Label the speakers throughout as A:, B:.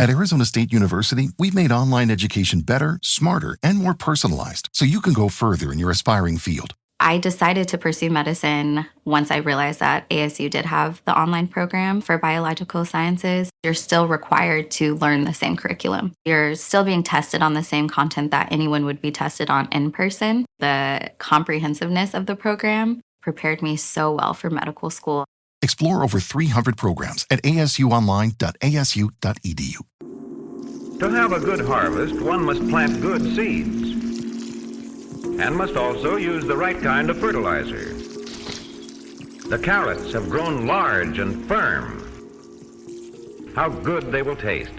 A: At Arizona State University, we've made online education better, smarter, and more personalized so you can go further in your aspiring field.
B: I decided to pursue medicine once I realized that ASU did have the online program for biological sciences. You're still required to learn the same curriculum. You're still being tested on the same content that anyone would be tested on in person. The comprehensiveness of the program prepared me so well for medical school.
A: Explore over 300 programs at asuonline.asu.edu.
C: To have a good harvest, one must plant good seeds and must also use the right kind of fertilizer. The carrots have grown large and firm. How good they will taste.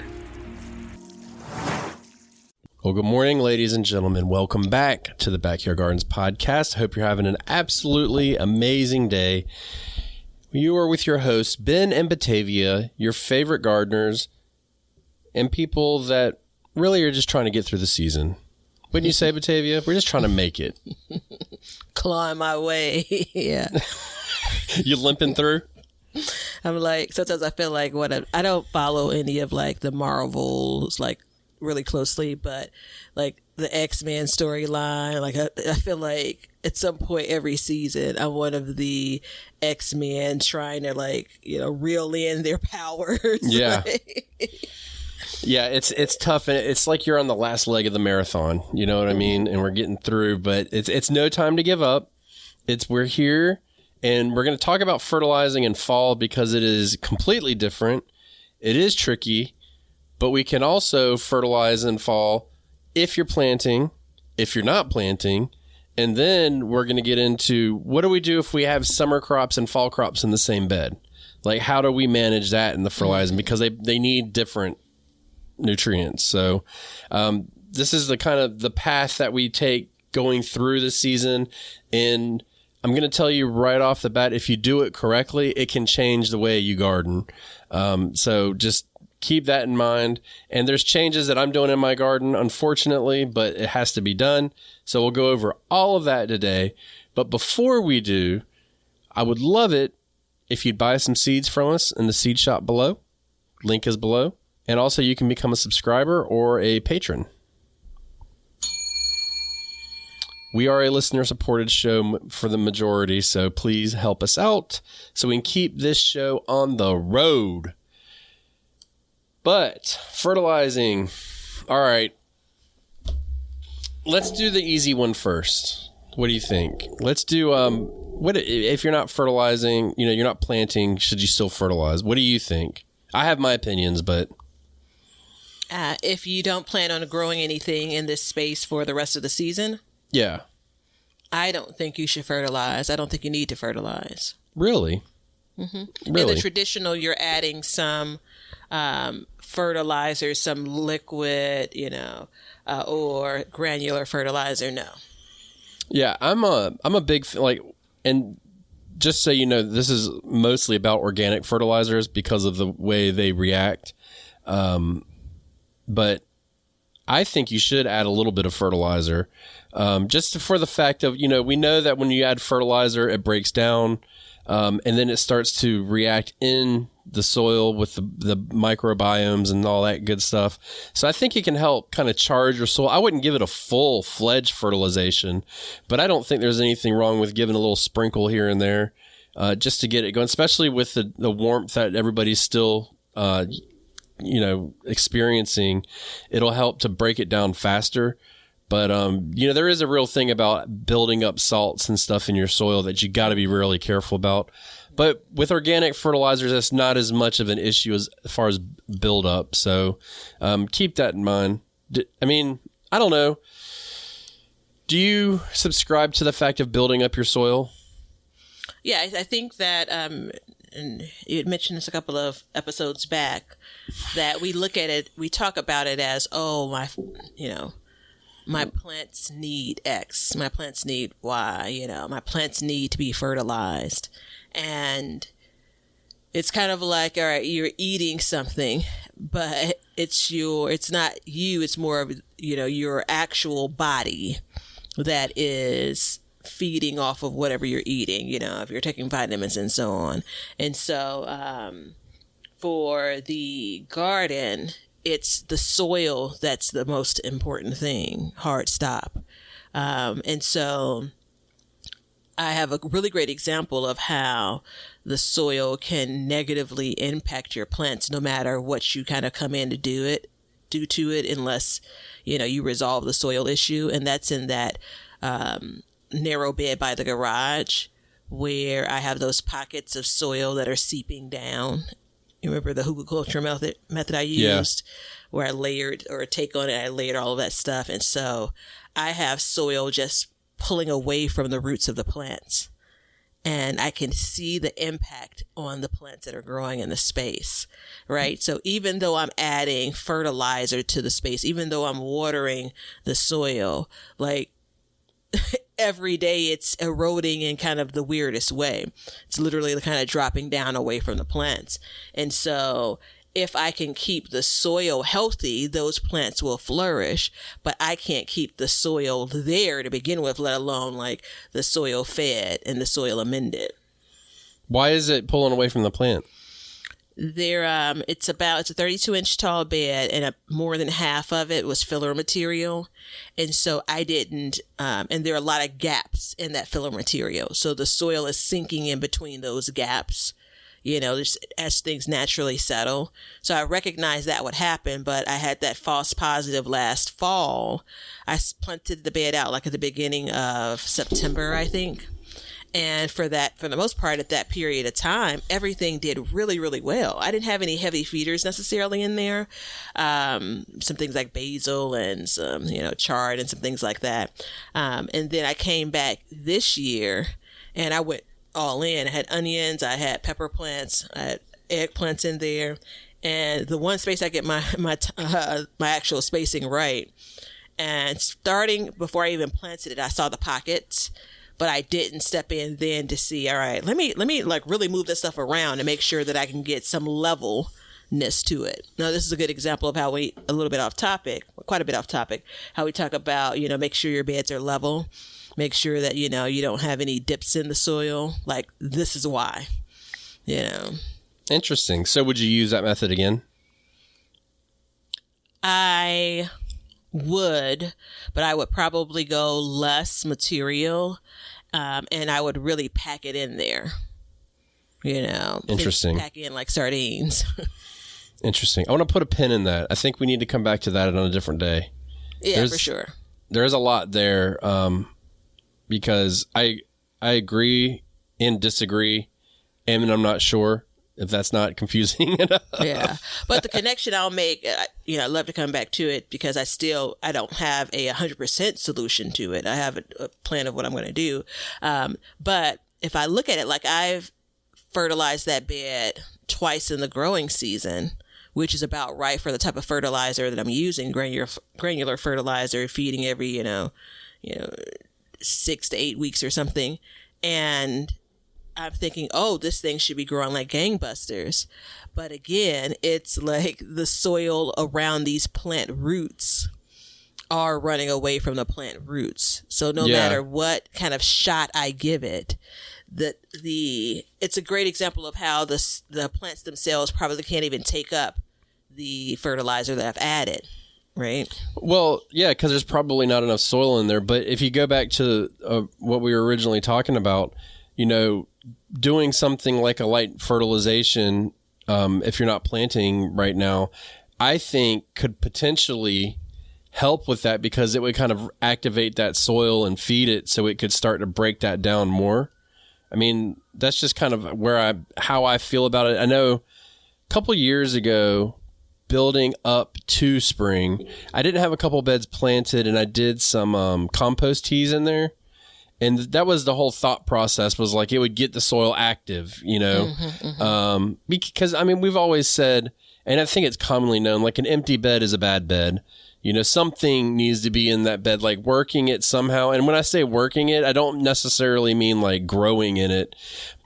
D: Well, good morning, ladies and gentlemen. Welcome back to the Backyard Gardens podcast. I hope you're having an absolutely amazing day. You are with your hosts, Ben and Batavia, your favorite gardeners, and people that really are just trying to get through the season. Wouldn't you say, Batavia? We're just trying to make it.
E: Clawing my way. Yeah.
D: You limping through?
E: I'm like, sometimes I feel like I don't follow any of like the Marvels like really closely, but like the X-Men storyline, like I feel like at some point every season I'm one of the X-Men trying to like, reel in their powers.
D: Yeah. Yeah, it's tough, and it's like you're on the last leg of the marathon, you know what I mean? And we're getting through, but it's no time to give up. We're here, and we're going to talk about fertilizing in fall because it is completely different. It is tricky, but we can also fertilize in fall if you're planting, if you're not planting, and then we're going to get into what do we do if we have summer crops and fall crops in the same bed? Like, how do we manage that in the fertilizing? Because they need different nutrients. So this is the kind of the path that we take going through the season. And I'm going to tell you right off the bat, if you do it correctly, it can change the way you garden. So just keep that in mind. And there's changes that I'm doing in my garden, unfortunately, but it has to be done. So we'll go over all of that today. But before we do, I would love it if you'd buy some seeds from us in the seed shop below. Link is below. And also, you can become a subscriber or a patron. We are a listener-supported show for the majority, so please help us out so we can keep this show on the road. But, fertilizing. All right. Let's do the easy one first. What do you think? Let's do, what if you're not fertilizing, you're not planting, should you still fertilize? What do you think? I have my opinions, but...
E: if you don't plan on growing anything in this space for the rest of the season,
D: yeah,
E: I don't think you should fertilize. I don't think you need to fertilize.
D: Really?
E: Mm-hmm.
D: Really?
E: In the traditional, you're adding some fertilizer, some liquid, or granular fertilizer. No.
D: Yeah, I'm a big and just so you know, this is mostly about organic fertilizers because of the way they react. But I think you should add a little bit of fertilizer, just for the fact of, we know that when you add fertilizer, it breaks down, and then it starts to react in the soil with the microbiomes and all that good stuff. So I think it can help kind of charge your soil. I wouldn't give it a full-fledged fertilization, but I don't think there's anything wrong with giving a little sprinkle here and there, just to get it going, especially with the warmth that everybody's still experiencing. It'll help to break it down faster. But, there is a real thing about building up salts and stuff in your soil that you got to be really careful about. But with organic fertilizers, that's not as much of an issue as far as buildup. So keep that in mind. I don't know. Do you subscribe to the fact of building up your soil?
E: Yeah, I think that, and you had mentioned this a couple of episodes back, that we look at it, we talk about it as, my plants need X, my plants need Y, my plants need to be fertilized. And it's kind of like, all right, you're eating something, but it's not you, it's more of, your actual body that is feeding off of whatever you're eating, if you're taking vitamins and so on. And so, for the garden, it's the soil that's the most important thing. Hard stop. And so I have a really great example of how the soil can negatively impact your plants no matter what you kind of come in to do to it, unless, you resolve the soil issue. And that's in that narrow bed by the garage where I have those pockets of soil that are seeping down. You remember the hugelkultur method I used, where I layered, or a take on it, I layered all of that stuff. And so I have soil just pulling away from the roots of the plants. And I can see the impact on the plants that are growing in the space, right? So even though I'm adding fertilizer to the space, even though I'm watering the soil, like every day it's eroding in kind of the weirdest way. It's literally kind of dropping down away from the plants. And so if I can keep the soil healthy, those plants will flourish, but I can't keep the soil there to begin with, let alone like the soil fed and the soil amended.
D: Why is it pulling away from the plant?
E: It's a 32-inch tall bed, and more than half of it was filler material. And so I didn't, and there are a lot of gaps in that filler material. So the soil is sinking in between those gaps, just as things naturally settle. So I recognized that would happen, but I had that false positive last fall. I planted the bed out like at the beginning of September, I think. And for the most part, at that period of time, everything did really, really well. I didn't have any heavy feeders necessarily in there. Some things like basil and some, chard and some things like that. And then I came back this year and I went all in. I had onions, I had pepper plants, I had eggplants in there. And the one space I get my actual spacing right. And starting before I even planted it, I saw the pockets. But I didn't step in then to see, all right, let me like really move this stuff around and make sure that I can get some levelness to it. Now, this is a good example of how quite a bit off topic, how we talk about, make sure your beds are level, make sure that, you don't have any dips in the soil. Like, this is why,
D: Interesting. So would you use that method again?
E: I would, but I would probably go less material, and I would really pack it in there.
D: Interesting.
E: Pack in like sardines.
D: Interesting. I want to put a pin in that. I think we need to come back to that on a different day.
E: Yeah, for sure.
D: There is a lot there, because I agree and disagree, and I'm not sure if that's not confusing enough.
E: Yeah. But the connection I'll make, I'd love to come back to it because I don't have a 100% solution to it. I have a plan of what I'm going to do. But if I look at it, like I've fertilized that bed twice in the growing season, which is about right for the type of fertilizer that I'm using, granular fertilizer, feeding every, 6 to 8 weeks or something. And I'm thinking, oh, this thing should be growing like gangbusters. But again, it's like the soil around these plant roots are running away from the plant roots. So no matter what kind of shot I give it, it's a great example of how the plants themselves probably can't even take up the fertilizer that I've added. Right. Well,
D: yeah, because there's probably not enough soil in there. But if you go back to what we were originally talking about, doing something like a light fertilization, if you're not planting right now, I think could potentially help with that because it would kind of activate that soil and feed it so it could start to break that down more. I mean, that's just kind of how I feel about it. I know a couple years ago, building up to spring, I didn't have a couple beds planted and I did some compost teas in there. And that was the whole thought process, was like it would get the soil active, because, I mean, we've always said, and I think it's commonly known, like an empty bed is a bad bed. Something needs to be in that bed, like working it somehow. And when I say working it, I don't necessarily mean like growing in it,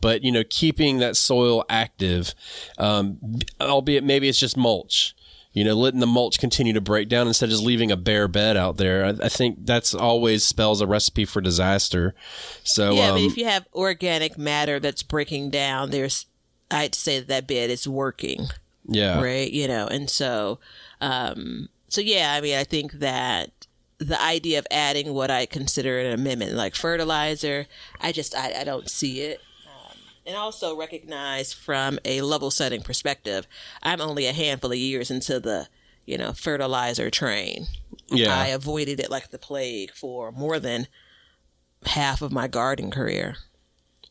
D: but, keeping that soil active, albeit maybe it's just mulch. Letting the mulch continue to break down instead of just leaving a bare bed out there. I think that's always spells a recipe for disaster. So
E: yeah, but if you have organic matter that's breaking down, I'd say that bed is working.
D: Yeah.
E: Right. And so, yeah, I mean, I think that the idea of adding what I consider an amendment like fertilizer, I don't see it. And also recognize from a level setting perspective, I'm only a handful of years into the, fertilizer train.
D: Yeah.
E: I avoided it like the plague for more than half of my garden career.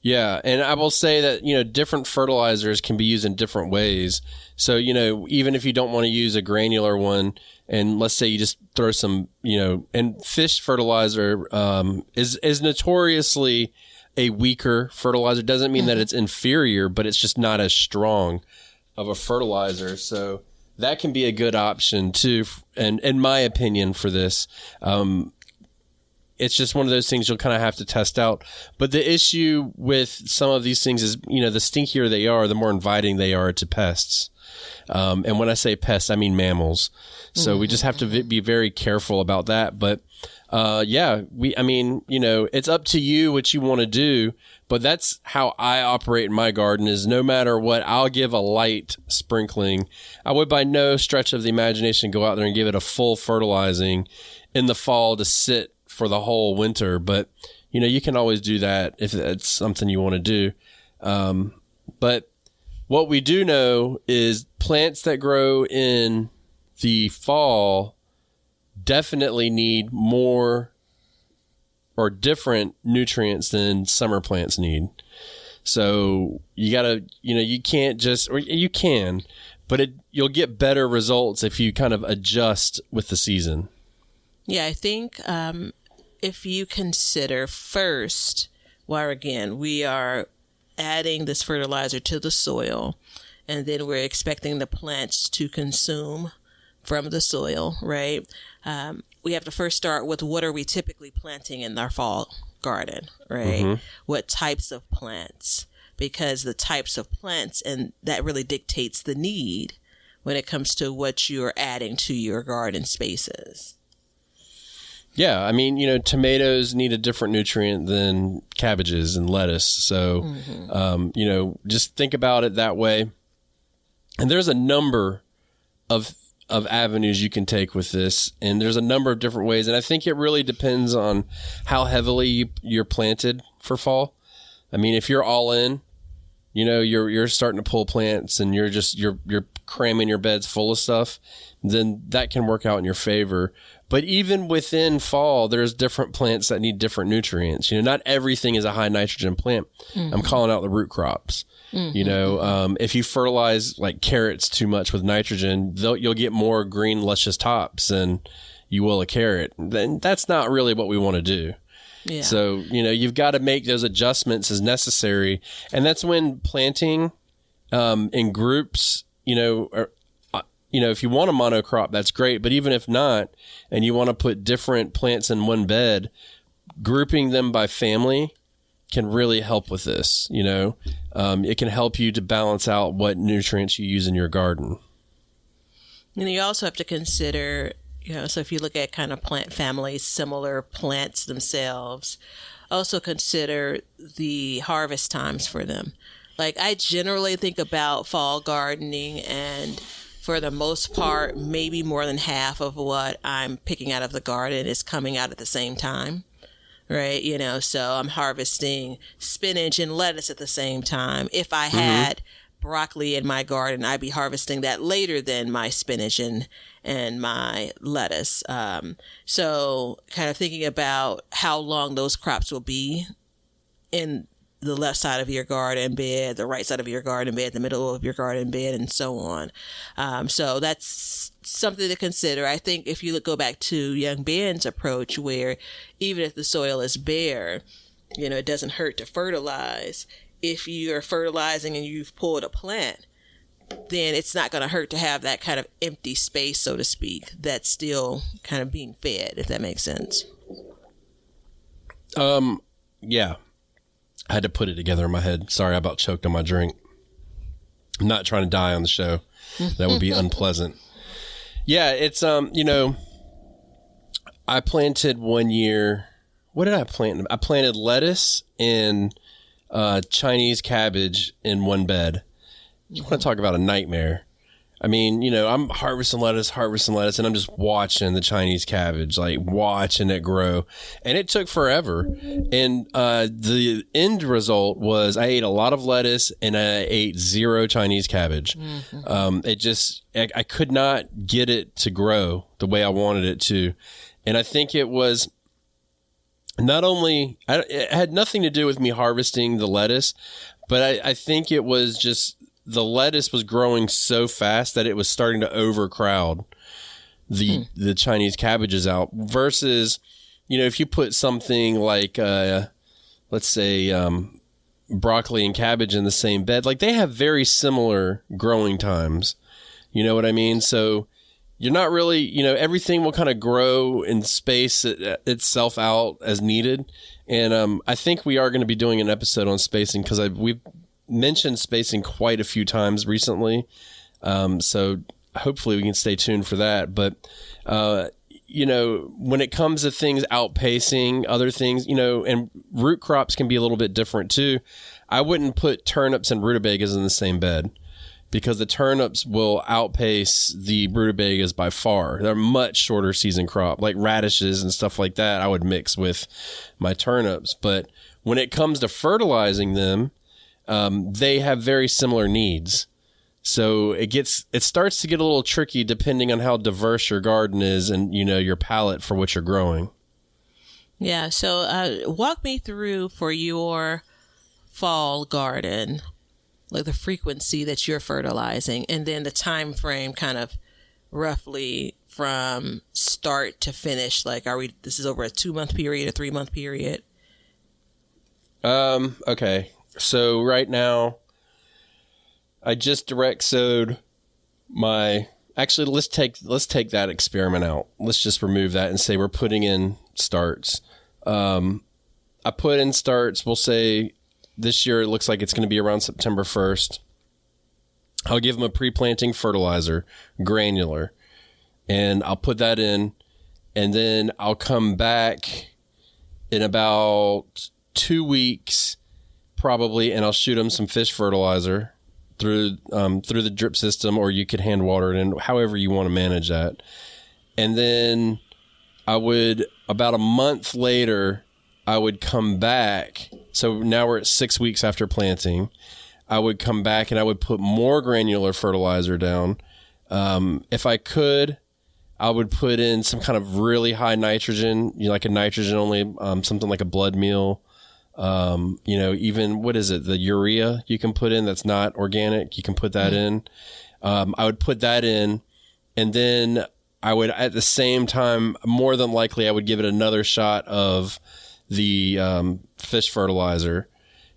D: Yeah, and I will say that, different fertilizers can be used in different ways. So, even if you don't want to use a granular one, and let's say you just throw some, and fish fertilizer is notoriously a weaker fertilizer. Doesn't mean that it's inferior, but it's just not as strong of a fertilizer. So that can be a good option too, and in my opinion for this. It's just one of those things you'll kind of have to test out. But the issue with some of these things is, the stinkier they are, the more inviting they are to pests. And when I say pests, I mean mammals. So we just have to be very careful about that. But it's up to you what you want to do. But that's how I operate in my garden is no matter what, I'll give a light sprinkling. I would by no stretch of the imagination go out there and give it a full fertilizing in the fall to sit for the whole winter, but you can always do that if that's something you want to do. But what we do know is plants that grow in the fall definitely need more or different nutrients than summer plants need. So you gotta, you can't just, or you can, but you'll get better results if you kind of adjust with the season.
E: Yeah, I think if you consider first, where again, we are adding this fertilizer to the soil, and then we're expecting the plants to consume from the soil, right? We have to first start with what are we typically planting in our fall garden, right? What types of plants? Because the types of plants, and that really dictates the need when it comes to what you're adding to your garden spaces.
D: Yeah, I mean, tomatoes need a different nutrient than cabbages and lettuce. So, just think about it that way. And there's a number of avenues you can take with this, and there's a number of different ways. And I think it really depends on how heavily you're planted for fall. I mean, if you're all in, you're starting to pull plants and you're cramming your beds full of stuff, then that can work out in your favor. But even within fall, there's different plants that need different nutrients. Not everything is a high nitrogen plant. I'm calling out the root crops. If you fertilize like carrots too much with nitrogen, you'll get more green, luscious tops than you will a carrot. Then that's not really what we want to do. Yeah. So, you've got to make those adjustments as necessary. And that's when planting in groups, if you want a monocrop, that's great. But even if not, and you want to put different plants in one bed, grouping them by family can really help with this. It can help you to balance out what nutrients you use in your garden.
E: And you also have to consider, so if you look at kind of plant families, similar plants themselves, also consider the harvest times for them. Like I generally think about fall gardening, and for the most part, maybe more than half of what I'm picking out of the garden is coming out at the same time, right? So I'm harvesting spinach and lettuce at the same time. If I had broccoli in my garden, I'd be harvesting that later than my spinach and my lettuce. So kind of thinking about how long those crops will be in the left side of your garden bed, the right side of your garden bed, the middle of your garden bed, and so on. So that's something to consider. I think if you go back to young Ben's approach, where even if the soil is bare, it doesn't hurt to fertilize. If you're fertilizing and you've pulled a plant, then it's not going to hurt to have that kind of empty space, so to speak, that's still kind of being fed, if that makes sense.
D: Yeah. I had to put it together in my head. Sorry, I about choked on my drink. I'm not trying to die on the show. That would be unpleasant. Yeah, it's, I planted one year. What did I plant? I planted lettuce and Chinese cabbage in one bed. You want to talk about a nightmare. I mean, I'm harvesting lettuce, and I'm just watching the Chinese cabbage, like watching it grow. And it took forever. And the end result was I ate a lot of lettuce and I ate 0 Chinese cabbage. I could not get it to grow the way I wanted it to. And I think it was not only, it had nothing to do with me harvesting the lettuce, but I think it was just, the lettuce was growing so fast that it was starting to overcrowd the Chinese cabbages out versus, if you put something like, let's say, broccoli and cabbage in the same bed, like they have very similar growing times. You know what I mean? So you're not really, everything will kind of grow and space itself out as needed. And I think we are going to be doing an episode on spacing because we've mentioned spacing quite a few times recently. So hopefully we can stay tuned for that. But, when it comes to things outpacing other things, and root crops can be a little bit different too. I wouldn't put turnips and rutabagas in the same bed because the turnips will outpace the rutabagas by far. They're a much shorter season crop, like radishes and stuff like that. I would mix with my turnips. But when it comes to fertilizing them, they have very similar needs. So it starts to get a little tricky depending on how diverse your garden is and, your palette for what you're growing.
E: Yeah. So walk me through for your fall garden, like the frequency that you're fertilizing and then the time frame kind of roughly from start to finish. Like, this is over a 2-month period, a 3-month period?
D: Okay. So right now, I just direct sowed actually, let's take that experiment out. Let's just remove that and say we're putting in starts. I put in starts, we'll say this year it looks like it's going to be around September 1st. I'll give them a pre-planting fertilizer, granular, and I'll put that in, and then I'll come back in about 2 weeks probably, and I'll shoot them some fish fertilizer through the drip system, or you could hand water it in, however you want to manage that. And then I would, about a month later, I would come back. So now we're at 6 weeks after planting. I would come back and I would put more granular fertilizer down. If I could, I would put in some kind of really high nitrogen, like a nitrogen only, something like a blood meal. Even what is it? The urea you can put in that's not organic. You can put that in. I would put that in, and then I would, at the same time, more than likely, I would give it another shot of the fish fertilizer.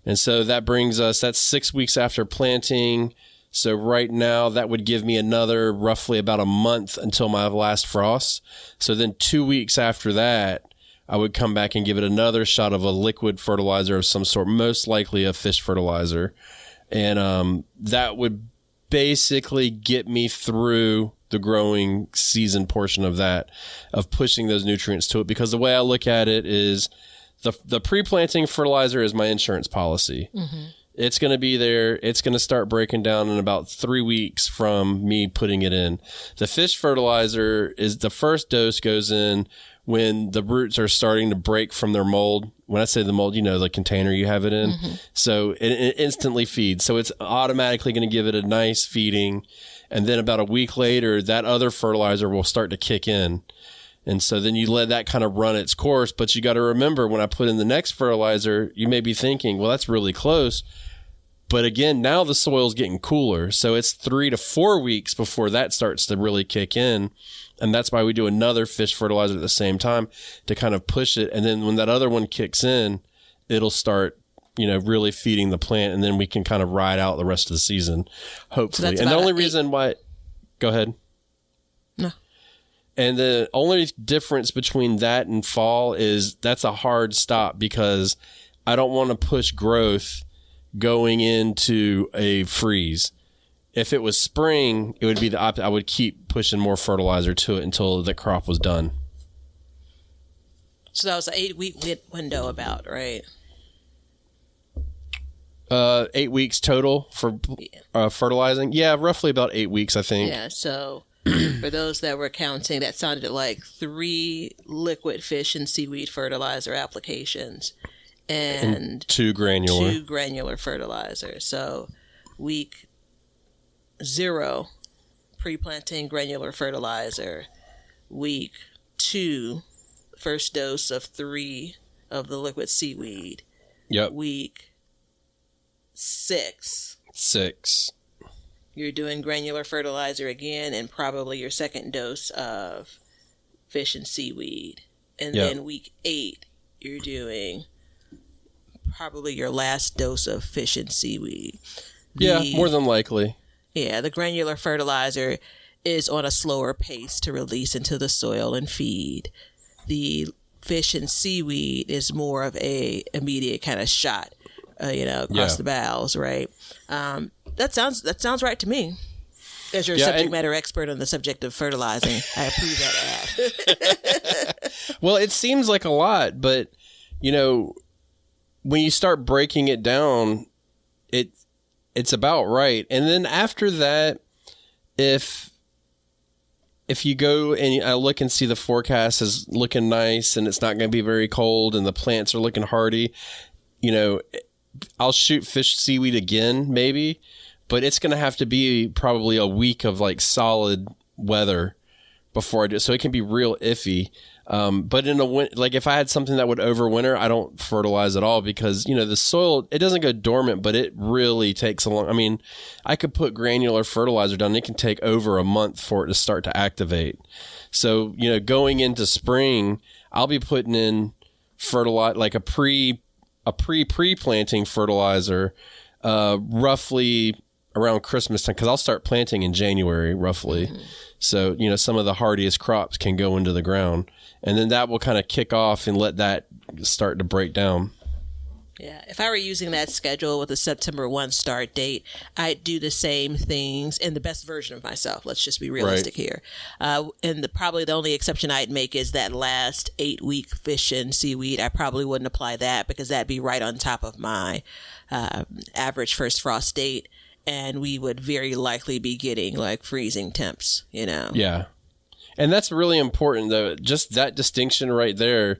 D: And so that brings us, that's 6 weeks after planting. So right now that would give me another roughly about a month until my last frost. So then 2 weeks after that, I would come back and give it another shot of a liquid fertilizer of some sort, most likely a fish fertilizer. And that would basically get me through the growing season portion of that, of pushing those nutrients to it. Because the way I look at it is the pre-planting fertilizer is my insurance policy. Mm-hmm. It's going to be there. It's going to start breaking down in about 3 weeks from me putting it in. The fish fertilizer is the first dose goes in when the roots are starting to break from their mold. When I say the mold, the container you have it in. Mm-hmm. So it instantly feeds. So it's automatically going to give it a nice feeding. And then about a week later, that other fertilizer will start to kick in. And so then you let that kind of run its course. But you got to remember, when I put in the next fertilizer, you may be thinking, well, that's really close. But again, now the soil's getting cooler. So it's 3 to 4 weeks before that starts to really kick in. And that's why we do another fish fertilizer at the same time to kind of push it. And then when that other one kicks in, it'll start, really feeding the plant. And then we can kind of ride out the rest of the season, hopefully. So and the only reason why, go ahead.
E: No.
D: And the only difference between that and fall is that's a hard stop, because I don't want to push growth going into a freeze. If it was spring, it would be the opposite. I would keep pushing more fertilizer to it until the crop was done.
E: So that was an 8-week window about, right?
D: 8 weeks total for fertilizing. Yeah, roughly about 8 weeks, I think.
E: Yeah, so for those that were counting, that sounded like 3 liquid fish and seaweed fertilizer applications and
D: 2 granular.
E: 2 granular fertilizer. So week 0, pre-planting granular fertilizer. Week 2, first dose of 3 of the liquid seaweed.
D: Yep.
E: Week 6, you're doing granular fertilizer again, and probably your second dose of fish and seaweed. And then week 8, you're doing probably your last dose of fish and seaweed.
D: More than likely.
E: Yeah, the granular fertilizer is on a slower pace to release into the soil and feed. The fish and seaweed is more of a immediate kind of shot, across the bows, right? That sounds right to me. As your subject matter expert on the subject of fertilizing, I approve that ad.
D: Well, it seems like a lot, but when you start breaking it down, it's about right. And then after that, if you go and I look and see the forecast is looking nice and it's not going to be very cold and the plants are looking hardy, I'll shoot fish seaweed again, maybe, but it's going to have to be probably a week of like solid weather before I do. So it can be real iffy. But in like if I had something that would overwinter, I don't fertilize at all because, the soil, it doesn't go dormant, but it really takes a long, I could put granular fertilizer down. It can take over a month for it to start to activate. So, going into spring, I'll be putting in fertilizer, like a pre-planting fertilizer, roughly around Christmas time, because I'll start planting in January roughly. Mm-hmm. So, some of the hardiest crops can go into the ground, and then that will kind of kick off and let that start to break down.
E: Yeah, if I were using that schedule with a September 1 start date, I'd do the same things in the best version of myself. Let's just be realistic here. And probably the only exception I'd make is that last 8-week fish and seaweed. I probably wouldn't apply that because that'd be right on top of my average first frost date. And we would very likely be getting like freezing temps,
D: Yeah. And that's really important, though. Just that distinction right there,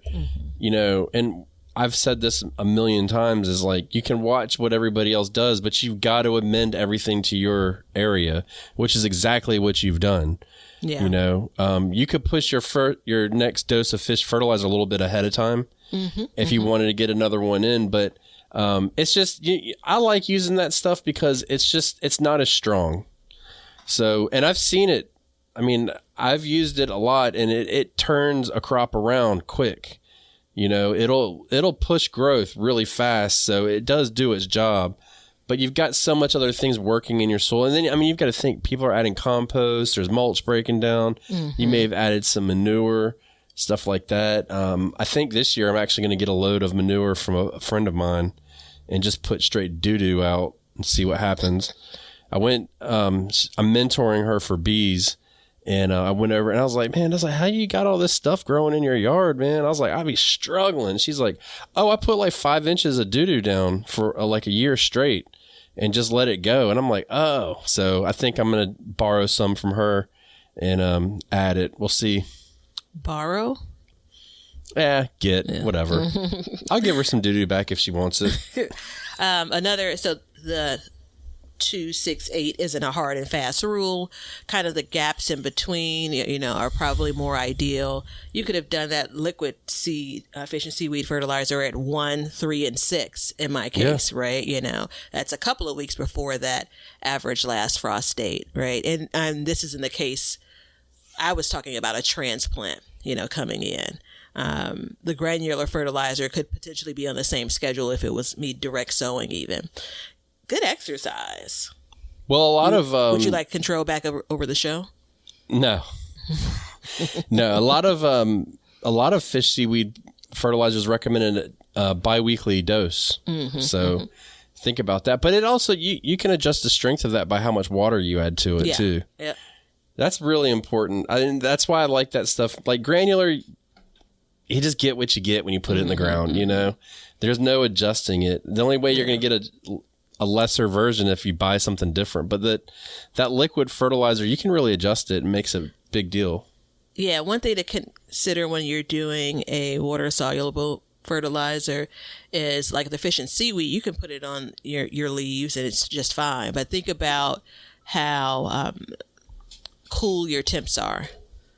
D: and I've said this a million times, is like you can watch what everybody else does, but you've got to amend everything to your area, which is exactly what you've done. Yeah. You could push your next dose of fish fertilizer a little bit ahead of time if you wanted to get another one in, but it's just, I like using that stuff because it's not as strong. So, and I've seen it. I've used it a lot and it turns a crop around quick. It'll push growth really fast. So it does do its job, but you've got so much other things working in your soil. And then, you've got to think people are adding compost, there's mulch breaking down. You may have added some manure, stuff like that. I think this year I'm actually going to get a load of manure from a friend of mine and just put straight doo-doo out and see what happens. I'm mentoring her for bees, and I went over and I was like, how you got all this stuff growing in your yard, man? I was like, I'd be struggling. She's like, oh, I put like 5 inches of doo-doo down for like a year straight and just let it go. And I'm like, oh, so I think I'm going to borrow some from her and add it. We'll see.
E: Borrow?
D: Whatever. I'll give her some doo-doo back if she wants it.
E: So the 2-6-8 isn't a hard and fast rule. Kind of the gaps in between, are probably more ideal. You could have done that liquid seed, fish and seaweed fertilizer at 1, 3, and 6 in my case, right? That's a couple of weeks before that average last frost date, right? And this isn't the case. I was talking about a transplant, coming in. The granular fertilizer could potentially be on the same schedule if it was me direct sowing even. Good exercise.
D: Well, a lot of...
E: would you like control back over the show?
D: No. No, a lot of fish seaweed fertilizers recommended a bi-weekly dose. So think about that. But it also, you can adjust the strength of that by how much water you add to it too. Yeah. That's really important. That's why I like that stuff. Like granular, you just get what you get when you put it in the ground, There's no adjusting it. The only way you're going to get a lesser version if you buy something different. But that liquid fertilizer, you can really adjust it. It makes a big deal.
E: Yeah, one thing to consider when you're doing a water-soluble fertilizer is like the fish and seaweed. You can put it on your leaves and it's just fine. But think about how cool your temps are,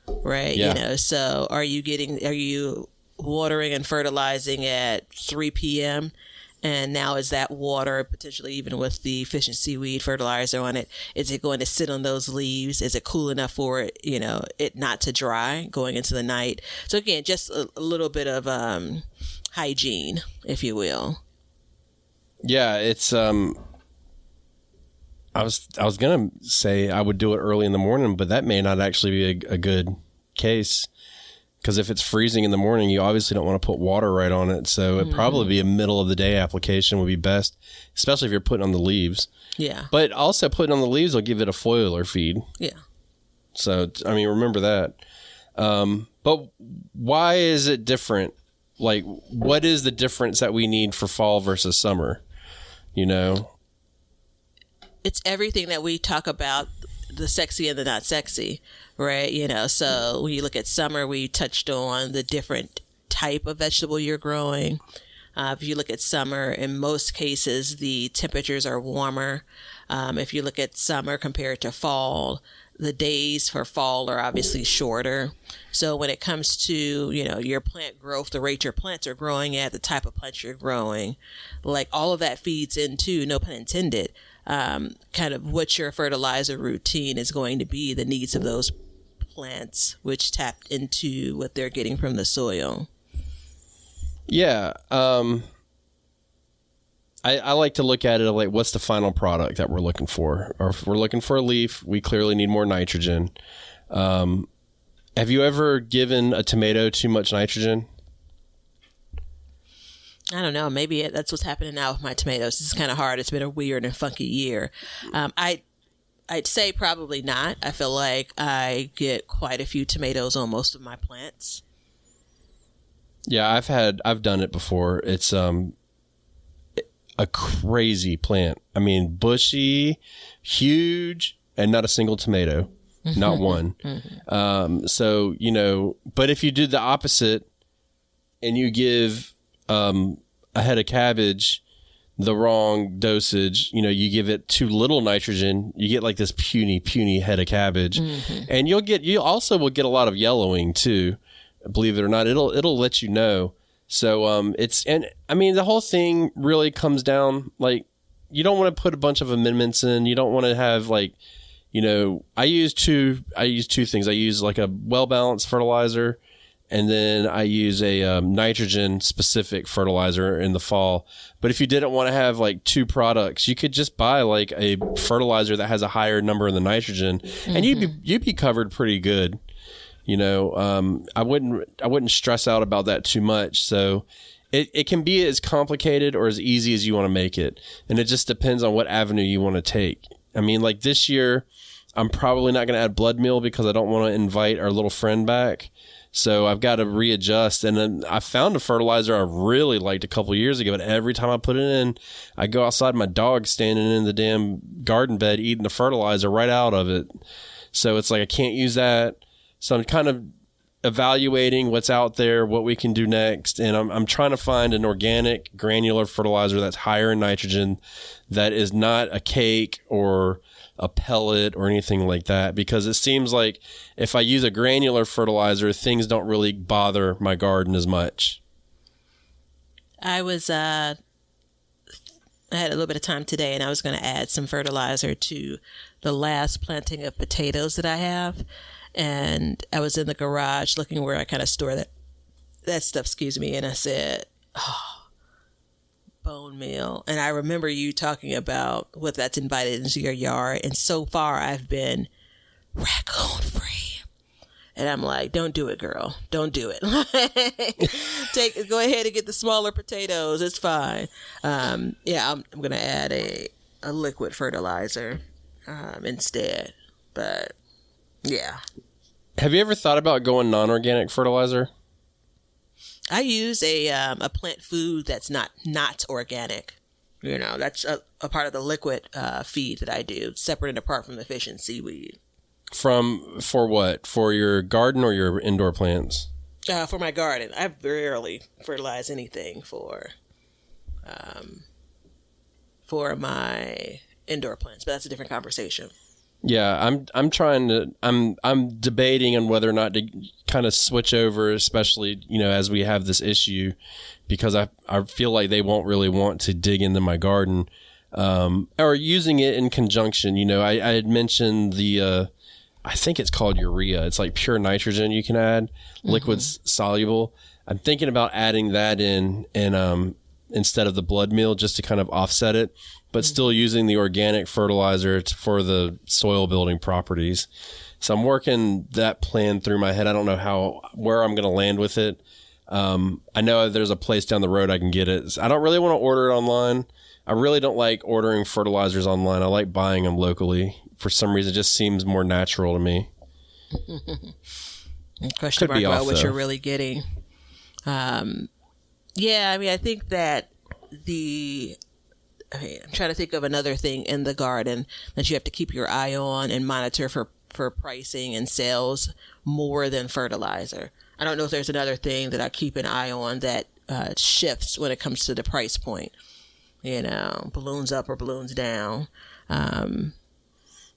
E: right?
D: Yeah.
E: You know, so are you watering and fertilizing at 3 p.m.? And now is that water, potentially even with the fish and seaweed fertilizer on it, is it going to sit on those leaves? Is it cool enough for it, it not to dry going into the night? So again, just a little bit of hygiene, if you will.
D: Yeah, it's I was gonna say I would do it early in the morning, but that may not actually be a good case. Because if it's freezing in the morning, you obviously don't want to put water right on it. So it'd probably be a middle of the day application would be best, especially if you're putting on the leaves.
E: Yeah.
D: But also putting on the leaves will give it a foliar feed.
E: Yeah.
D: So, I mean, remember that. But why is it different? Like, what is the difference that we need for fall versus summer?
E: It's everything that we talk about, the sexy and the not sexy, right? So when you look at summer, we touched on the different type of vegetable you're growing. If you look at summer, in most cases, the temperatures are warmer. If you look at summer compared to fall, the days for fall are obviously shorter. So when it comes to, your plant growth, the rate your plants are growing at, the type of plants you're growing, like all of that feeds into, no pun intended, kind of what your fertilizer routine is going to be, the needs of those plants, which tap into what they're getting from the soil.
D: Yeah. I like to look at it like, what's the final product that we're looking for? Or if we're looking for a leaf, we clearly need more nitrogen. Have you ever given a tomato too much nitrogen?
E: I don't know. Maybe that's what's happening now with my tomatoes. It's kind of hard. It's been a weird and funky year. I'd say probably not. I feel like I get quite a few tomatoes on most of my plants.
D: Yeah, I've done it before. It's a crazy plant. I mean, bushy, huge, and not a single tomato. Not one. So, but if you do the opposite and you give a head of cabbage the wrong dosage, you give it too little nitrogen, you get like this puny head of cabbage. And you also will get a lot of yellowing too, believe it or not. It'll let you know. So the whole thing really comes down, like, you don't want to put a bunch of amendments in. You don't want to have I use two things. I use like a well-balanced fertilizer, and then I use a nitrogen specific fertilizer in the fall. But if you didn't want to have like two products, you could just buy like a fertilizer that has a higher number of the nitrogen, and you'd be covered pretty good. I wouldn't stress out about that too much. So it can be as complicated or as easy as you want to make it. And it just depends on what avenue you want to take. I mean, like this year, I'm probably not going to add blood meal because I don't want to invite our little friend back. So I've got to readjust. And then I found a fertilizer I really liked a couple of years ago, but every time I put it in, I go outside, my dog's standing in the damn garden bed eating the fertilizer right out of it. So it's like I can't use that. So I'm kind of evaluating what's out there, what we can do next. And I'm trying to find an organic granular fertilizer that's higher in nitrogen, that is not a cake or a pellet or anything like that, because it seems like if I use a granular fertilizer, things don't really bother my garden as much.
E: I had a little bit of time today, and I was going to add some fertilizer to the last planting of potatoes that I have. And I was in the garage looking where I kind of store that stuff, and I said, bone meal. And I remember you talking about what that's invited into your yard. And so far I've been raccoon free. And I'm like, don't do it, girl. Don't do it. Go ahead and get the smaller potatoes. It's fine. I'm going to add a liquid fertilizer instead. But yeah.
D: Have you ever thought about going non-organic fertilizer?
E: I use a plant food that's not organic. You know, that's a part of the liquid feed that I do, separate and apart from the fish and seaweed.
D: For what? For your garden or your indoor plants?
E: For my garden. I rarely fertilize anything for my indoor plants, but that's a different conversation.
D: Yeah, I'm debating on whether or not to kind of switch over, especially, you know, as we have this issue, because I feel like they won't really want to dig into my garden, or using it in conjunction. You know, I had mentioned I think it's called urea. It's like pure nitrogen you can add, liquids soluble. I'm thinking about adding that in and instead of the blood meal, just to kind of offset it, but still using the organic fertilizer for the soil building properties. So I'm working that plan through my head. I don't know where I'm going to land with it. I know there's a place down the road I can get it. I don't really want to order it online. I really don't like ordering fertilizers online. I like buying them locally. For some reason, it just seems more natural to me.
E: Question mark about what you're really getting. Yeah, I mean, I think that I'm trying to think of another thing in the garden that you have to keep your eye on and monitor for pricing and sales more than fertilizer. I don't know if there's another thing that I keep an eye on that shifts when it comes to the price point. You know, balloons up or balloons down.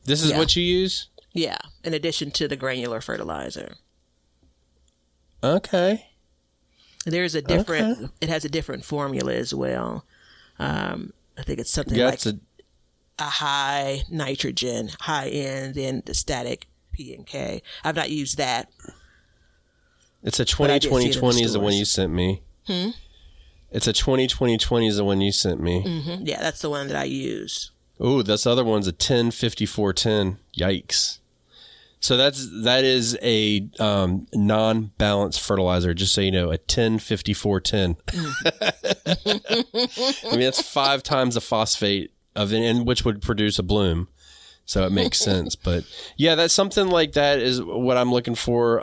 D: This is what you use?
E: Yeah, in addition to the granular fertilizer.
D: Okay.
E: There's a different, It has a different formula as well. I think it's something like a high nitrogen, high end, and the static P and K. I've not used that.
D: It's a 20-20-20 is the one you sent me. It's a 20-20-20 is the one you sent me.
E: Mm-hmm. Yeah, that's the one that I use.
D: Oh, this other one's a 10-54-10. Yikes. So that is a non-balanced fertilizer, just so you know, a 10-54-10. I mean, that's 5 times the phosphate and which would produce a bloom. So it makes sense. But yeah, that's something like that is what I'm looking for.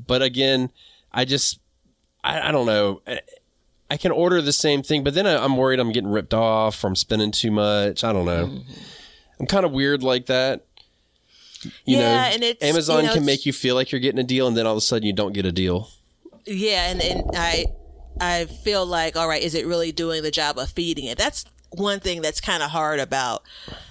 D: But again, I don't know. I can order the same thing, but then I'm worried I'm getting ripped off or I'm spending too much. I don't know. I'm kind of weird like that. You know, and it's, Amazon can make you feel like you're getting a deal, and then all of a sudden you don't get a deal.
E: Yeah, and I feel like, all right, is it really doing the job of feeding it? That's one thing that's kind of hard about,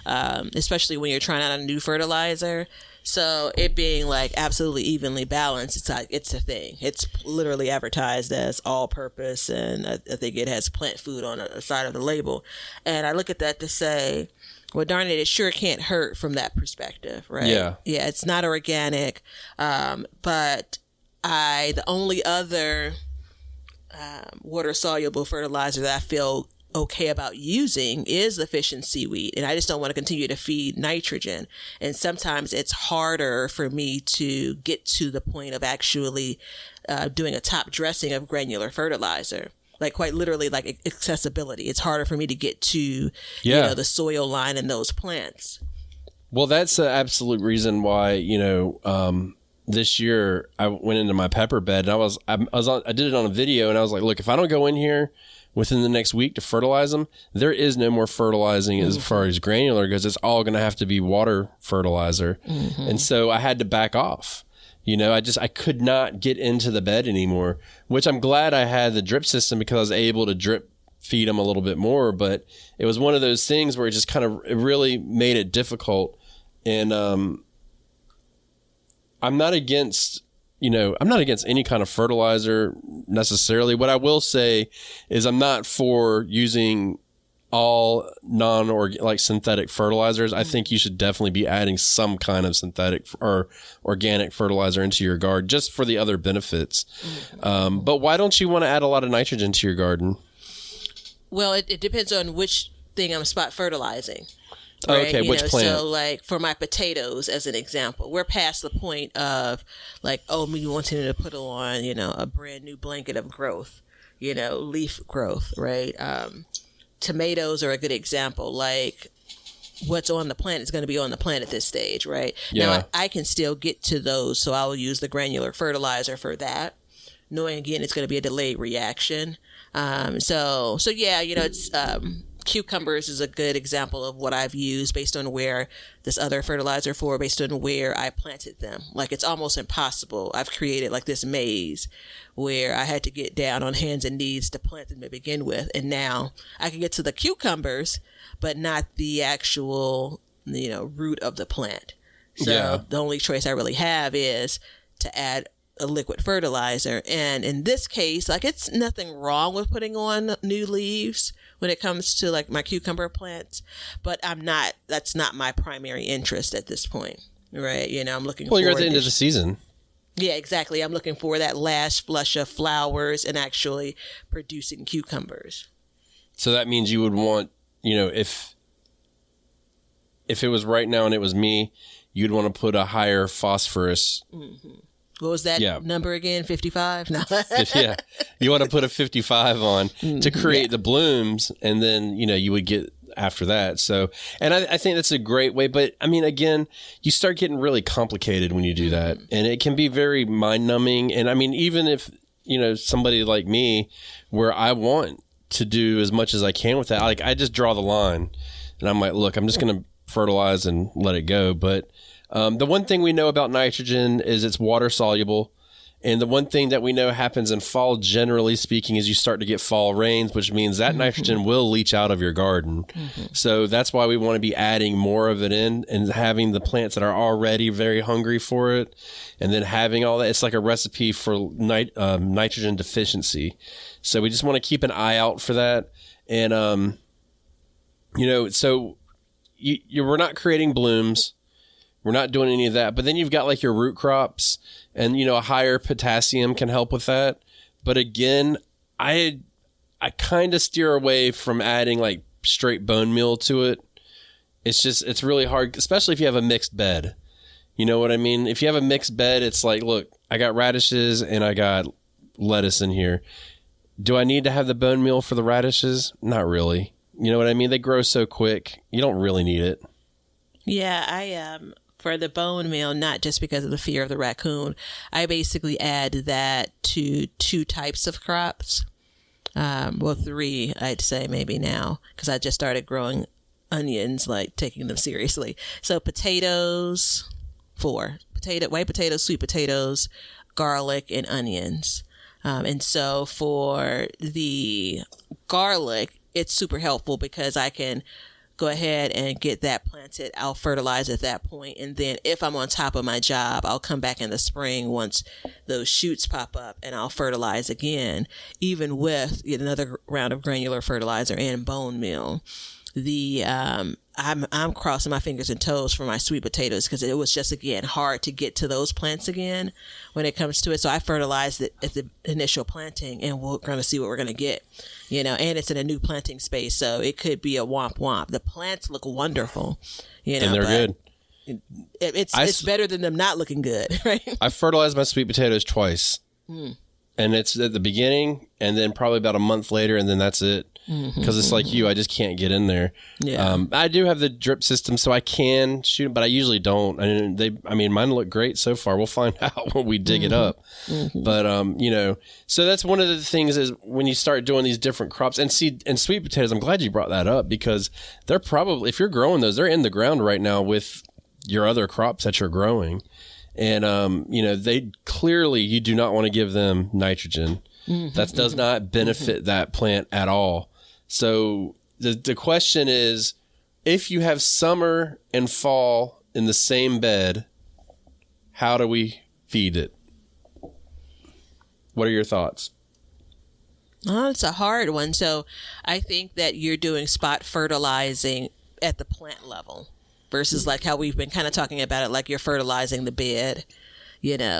E: especially when you're trying out a new fertilizer. So it being like absolutely evenly balanced, it's a thing. It's literally advertised as all purpose, and I think it has plant food on the side of the label. And I look at that to say, well, darn it, it sure can't hurt from that perspective, right?
D: Yeah.
E: Yeah, it's not organic, but the only other water-soluble fertilizer that I feel okay about using is the fish and seaweed, and I just don't want to continue to feed nitrogen. And sometimes it's harder for me to get to the point of actually doing a top dressing of granular fertilizer. Like quite literally, like accessibility. It's harder for me to get to, the soil line in those plants.
D: Well, that's the absolute reason why, this year I went into my pepper bed and I did it on a video, and I was like, look, if I don't go in here within the next week to fertilize them, there is no more fertilizing as far as granular goes. It's all going to have to be water fertilizer. And so I had to back off. I could not get into the bed anymore, which I'm glad I had the drip system because I was able to drip feed them a little bit more. But it was one of those things where it really made it difficult. And I'm not against any kind of fertilizer necessarily. What I will say is I'm not for using all synthetic fertilizers. I think you should definitely be adding some kind of synthetic or organic fertilizer into your garden just for the other benefits. But why don't you want to add a lot of nitrogen to your garden?
E: Well, it depends on which thing I'm spot fertilizing. Right?
D: Okay, which plant?
E: So, like, for my potatoes, as an example, we're past the point of, like, me wanting to put on, a brand new blanket of growth, leaf growth, right? Tomatoes are a good example. Like, what's on the plant is going to be on the plant at this stage, right?
D: Yeah.
E: Now, I can still get to those, so I will use the granular fertilizer for that, knowing, again, it's going to be a delayed reaction. So yeah, it's cucumbers is a good example of what I've used based on where this other fertilizer based on where I planted them. Like, it's almost impossible. I've created like this maze where I had to get down on hands and knees to plant them to begin with. And now I can get to the cucumbers, but not the actual, root of the plant. So the only choice I really have is to add a liquid fertilizer. And in this case, like, it's nothing wrong with putting on new leaves when it comes to like my cucumber plants, but that's not my primary interest at this point, right? I'm looking for.
D: Well, you're at the end of the season.
E: Yeah, exactly. I'm looking for that last flush of flowers and actually producing cucumbers. So
D: that means you would want, if it was right now and it was me, you'd want to put a higher phosphorus.
E: Mm-hmm. What was that number again? 55? No.
D: Yeah. You want to put a 55 on to create the blooms, and then, you would get after that. So, and I think that's a great way. But I mean, again, you start getting really complicated when you do that, and it can be very mind numbing. And I mean, even if, somebody like me, where I want to do as much as I can with that, like, I just draw the line and I'm like, look, I'm just going to fertilize and let it go. But the one thing we know about nitrogen is it's water soluble. And the one thing that we know happens in fall, generally speaking, is you start to get fall rains, which means that nitrogen will leach out of your garden. So that's why we want to be adding more of it in and having the plants that are already very hungry for it. And then having all that. It's like a recipe for nitrogen deficiency. So we just want to keep an eye out for that. And, so we're not creating blooms. We're not doing any of that. But then you've got like your root crops, and, a higher potassium can help with that. But again, I kind of steer away from adding like straight bone meal to it. It's really hard, especially if you have a mixed bed. You know what I mean? If you have a mixed bed, it's like, look, I got radishes and I got lettuce in here. Do I need to have the bone meal for the radishes? Not really. You know what I mean? They grow so quick. You don't really need it.
E: Yeah, I for the bone meal, not just because of the fear of the raccoon, I basically add that to 2 types of crops. Well, 3, I'd say maybe now, because I just started growing onions, like taking them seriously. So potatoes, 4. White potatoes, sweet potatoes, garlic, and onions. And so for the garlic, it's super helpful because I can go ahead and get that planted. I'll fertilize at that point. And then if I'm on top of my job, I'll come back in the spring once those shoots pop up and I'll fertilize again, even with another round of granular fertilizer and bone meal. I'm crossing my fingers and toes for my sweet potatoes because it was just, again, hard to get to those plants again when it comes to it. So I fertilized it at the initial planting, and we're going to see what we're going to get, and it's in a new planting space. So it could be a womp womp. The plants look wonderful,
D: and they're good.
E: It's better than them not looking good, right?
D: I fertilized my sweet potatoes twice. And it's at the beginning and then probably about a month later, and then that's it. Because it's like you, I just can't get in there. Yeah. I do have the drip system, so I can shoot, but I usually don't. Mine look great so far. We'll find out when we dig it up. But, so that's one of the things is when you start doing these different crops and sweet potatoes, I'm glad you brought that up because they're probably, if you're growing those, they're in the ground right now with your other crops that you're growing. And, they clearly, you do not want to give them nitrogen. That does not benefit that plant at all. So the question is, if you have summer and fall in the same bed, how do we feed it? What are your thoughts?
E: Oh, it's a hard one. So I think that you're doing spot fertilizing at the plant level versus like how we've been kind of talking about it, like you're fertilizing the bed,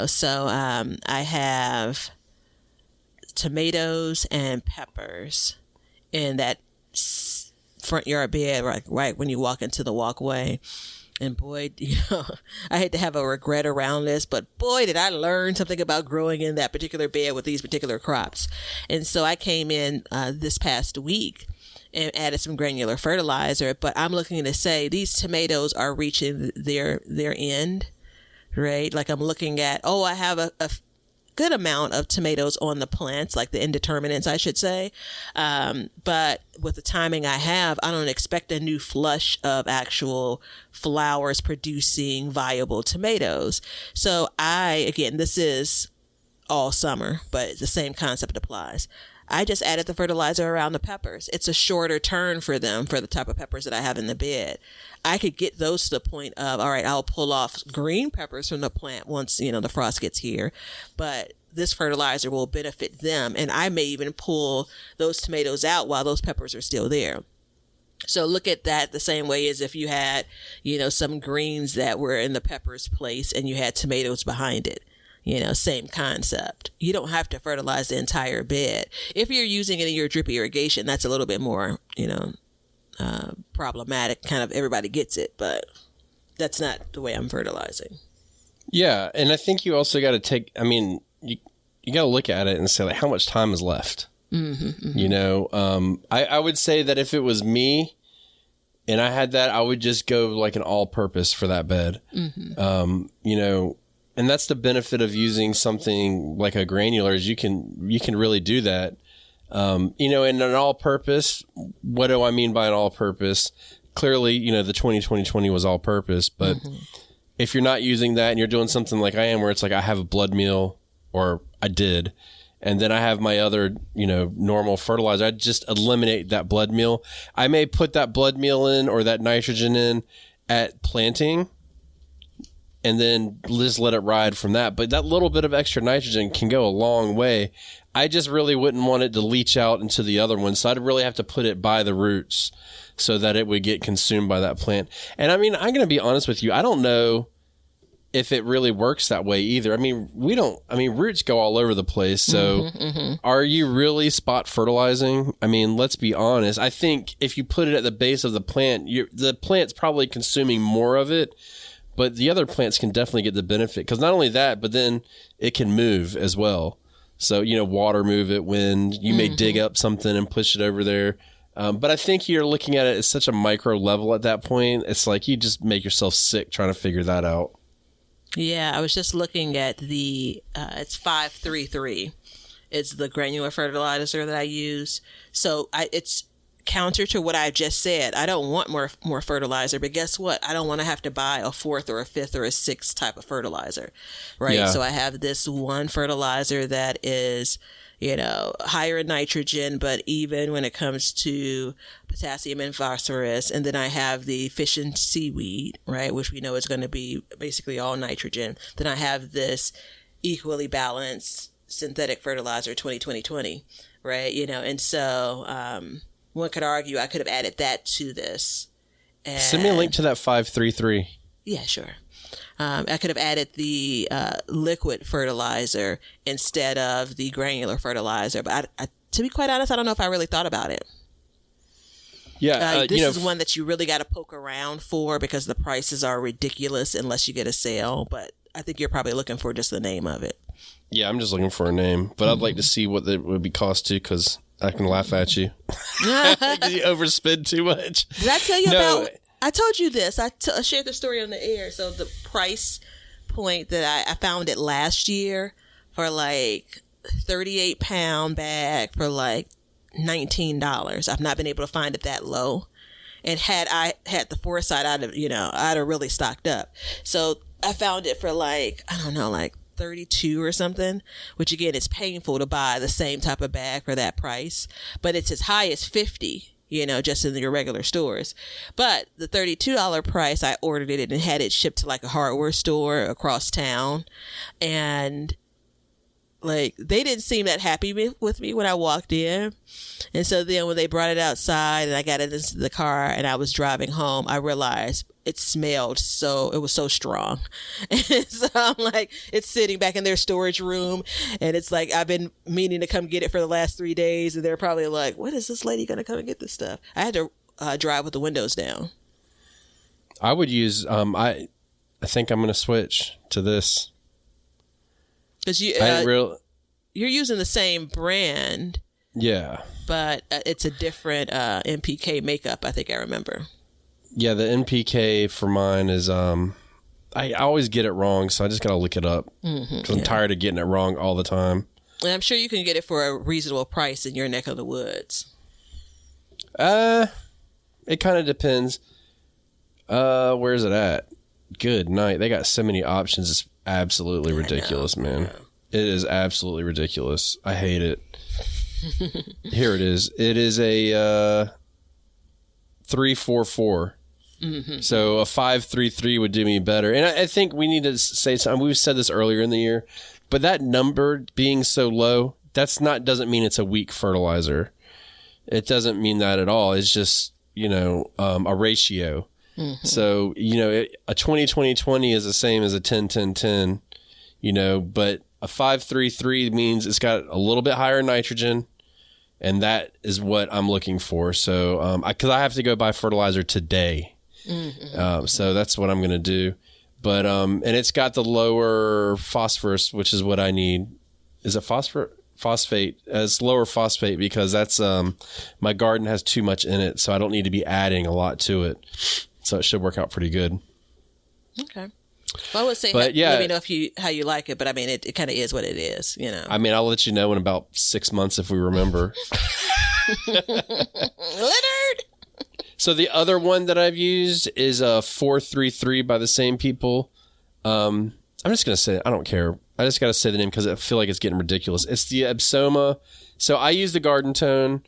E: So I have tomatoes and peppers in that front yard bed, right when you walk into the walkway. And boy, I hate to have a regret around this, but boy, did I learn something about growing in that particular bed with these particular crops. And so I came in this past week and added some granular fertilizer, but I'm looking to say these tomatoes are reaching their end, right? Like I'm looking at, I have good amount of tomatoes on the plants, like the indeterminates, I should say. But with the timing I have, I don't expect a new flush of actual flowers producing viable tomatoes. So again, this is all summer, but the same concept applies. I just added the fertilizer around the peppers. It's a shorter turn for them, for the type of peppers that I have in the bed. I could get those to the point of, all right, I'll pull off green peppers from the plant once, the frost gets here. But this fertilizer will benefit them. And I may even pull those tomatoes out while those peppers are still there. So look at that the same way as if you had, some greens that were in the peppers place and you had tomatoes behind it. Same concept. You don't have to fertilize the entire bed. If you're using it in your drip irrigation, that's a little bit more, problematic. Kind of everybody gets it, but that's not the way I'm fertilizing.
D: Yeah. And I think you also got to you got to look at it and say, like, how much time is left? Mm-hmm, mm-hmm. I would say that if it was me and I had that, I would just go like an all purpose for that bed. Mm-hmm. And that's the benefit of using something like a granular is you can really do that. In an all-purpose, what do I mean by an all-purpose? Clearly, the 2020 was all-purpose, but if you're not using that and you're doing something like I am, where it's like I have a blood meal, or I did, and then I have my other, normal fertilizer, I just eliminate that blood meal. I may put that blood meal in or that nitrogen in at planting, and then just let it ride from that. But that little bit of extra nitrogen can go a long way. I just really wouldn't want it to leach out into the other one. So I'd really have to put it by the roots so that it would get consumed by that plant. And I'm going to be honest with you. I don't know if it really works that way either. Roots go all over the place. So are you really spot fertilizing? Let's be honest. I think if you put it at the base of the plant, the plant's probably consuming more of it. But the other plants can definitely get the benefit because not only that, but then it can move as well. So, water move it, wind. You may dig up something and push it over there. But I think you're looking at it at such a micro level at that point. It's like you just make yourself sick trying to figure that out.
E: Yeah, I was just looking at it's 533. It's the granular fertilizer that I use. So it's counter to what I just said. I don't want more fertilizer, but guess what? I don't want to have to buy a fourth or a fifth or a sixth type of fertilizer, right? Yeah. So I have this one fertilizer that is, higher in nitrogen, but even when it comes to potassium and phosphorus, and then I have the fish and seaweed, right, which we know is going to be basically all nitrogen. Then I have this equally balanced synthetic fertilizer 20-20-20, right? And so one could argue I could have added that to this. And
D: send me a link to that 533.
E: Yeah, sure. I could have added the liquid fertilizer instead of the granular fertilizer. But to be quite honest, I don't know if I really thought about it.
D: Yeah.
E: This is one that you really got to poke around for because the prices are ridiculous unless you get a sale. But I think you're probably looking for just the name of it. Yeah,
D: I'm just looking for a name. But I'd like to see what it would be cost to because I can laugh at you. You overspend too much.
E: Did I tell you about... I told you this. I shared the story on the air. So the price point that I found it last year for like 38-pound bag for like $19. I've not been able to find it that low. And had I had the foresight, I'd have really stocked up. So I found it for like 32 or something, which again, it's painful to buy the same type of bag for that price, but it's as high as 50. Just in your regular stores. But the $32 price, I ordered it and had it shipped to like a hardware store across town. And like, they didn't seem that happy with me when I walked in. And so then when they brought it outside and I got it into the car and I was driving home, I realized it smelled it was so strong. And so I'm like, it's sitting back in their storage room and it's like, I've been meaning to come get it for the last 3 days. And they're probably like, when is this lady going to come and get this stuff? I had to drive with the windows down.
D: I would use, I think I'm going to switch to this.
E: Because you're using the same brand.
D: Yeah.
E: But it's a different NPK makeup, I think I remember.
D: Yeah, the NPK for mine is I always get it wrong, so I just got to look it up because I'm tired of getting it wrong all the time.
E: And I'm sure you can get it for a reasonable price in your neck of the woods.
D: It kind of depends. Where's it at? Good night. They got so many options. It's absolutely ridiculous, man. It is absolutely ridiculous. I hate it. Here it is. It is a 344. So a 533 would do me better. And I think we need to say something. We've said this earlier in the year, but that number being so low, doesn't mean it's a weak fertilizer. It doesn't mean that at all. It's just, a ratio. So, a 20-20-20 is the same as a 10-10-10, but a 533 means it's got a little bit higher nitrogen. And that is what I'm looking for. So, because I have to go buy fertilizer today. So that's what I'm going to do. But, and it's got the lower phosphorus, which is what I need. Is it phosphate? It's lower phosphate because that's, my garden has too much in it. So I don't need to be adding a lot to it. So it should work out pretty good.
E: Okay. Well, I would say, let me know how you like it, but I mean, it kind of is what it is, I mean,
D: I'll let you know in about 6 months if we remember.
E: Leonard!
D: So the other one that I've used is a 433 by the same people. I'm just going to say it. I don't care. I just got to say the name because I feel like it's getting ridiculous. It's the Absoma. So I use the garden tone.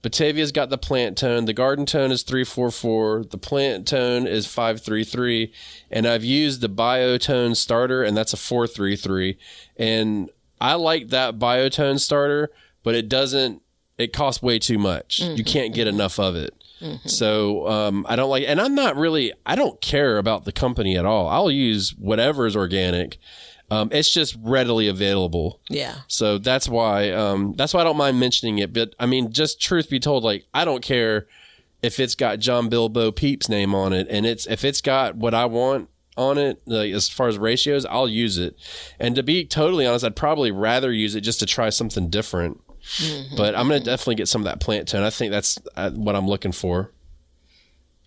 D: Batavia's got the plant tone. The garden tone is 344. The plant tone is 533. And I've used the biotone starter, and that's a 433. And I like that biotone starter, but it costs way too much. You can't get enough of it. So I don't like, and I don't care about the company at all. I'll use whatever is organic. It's just readily available. Yeah. So that's why I don't mind mentioning it. But I mean, just truth be told, like, I don't care if it's got John Bilbo Peep's name on it, and if it's got what I want on it, like as far as ratios, I'll use it. And to be totally honest, I'd probably rather use it just to try something different. But I'm going to definitely get some of that plant tone. I think that's what I'm looking for.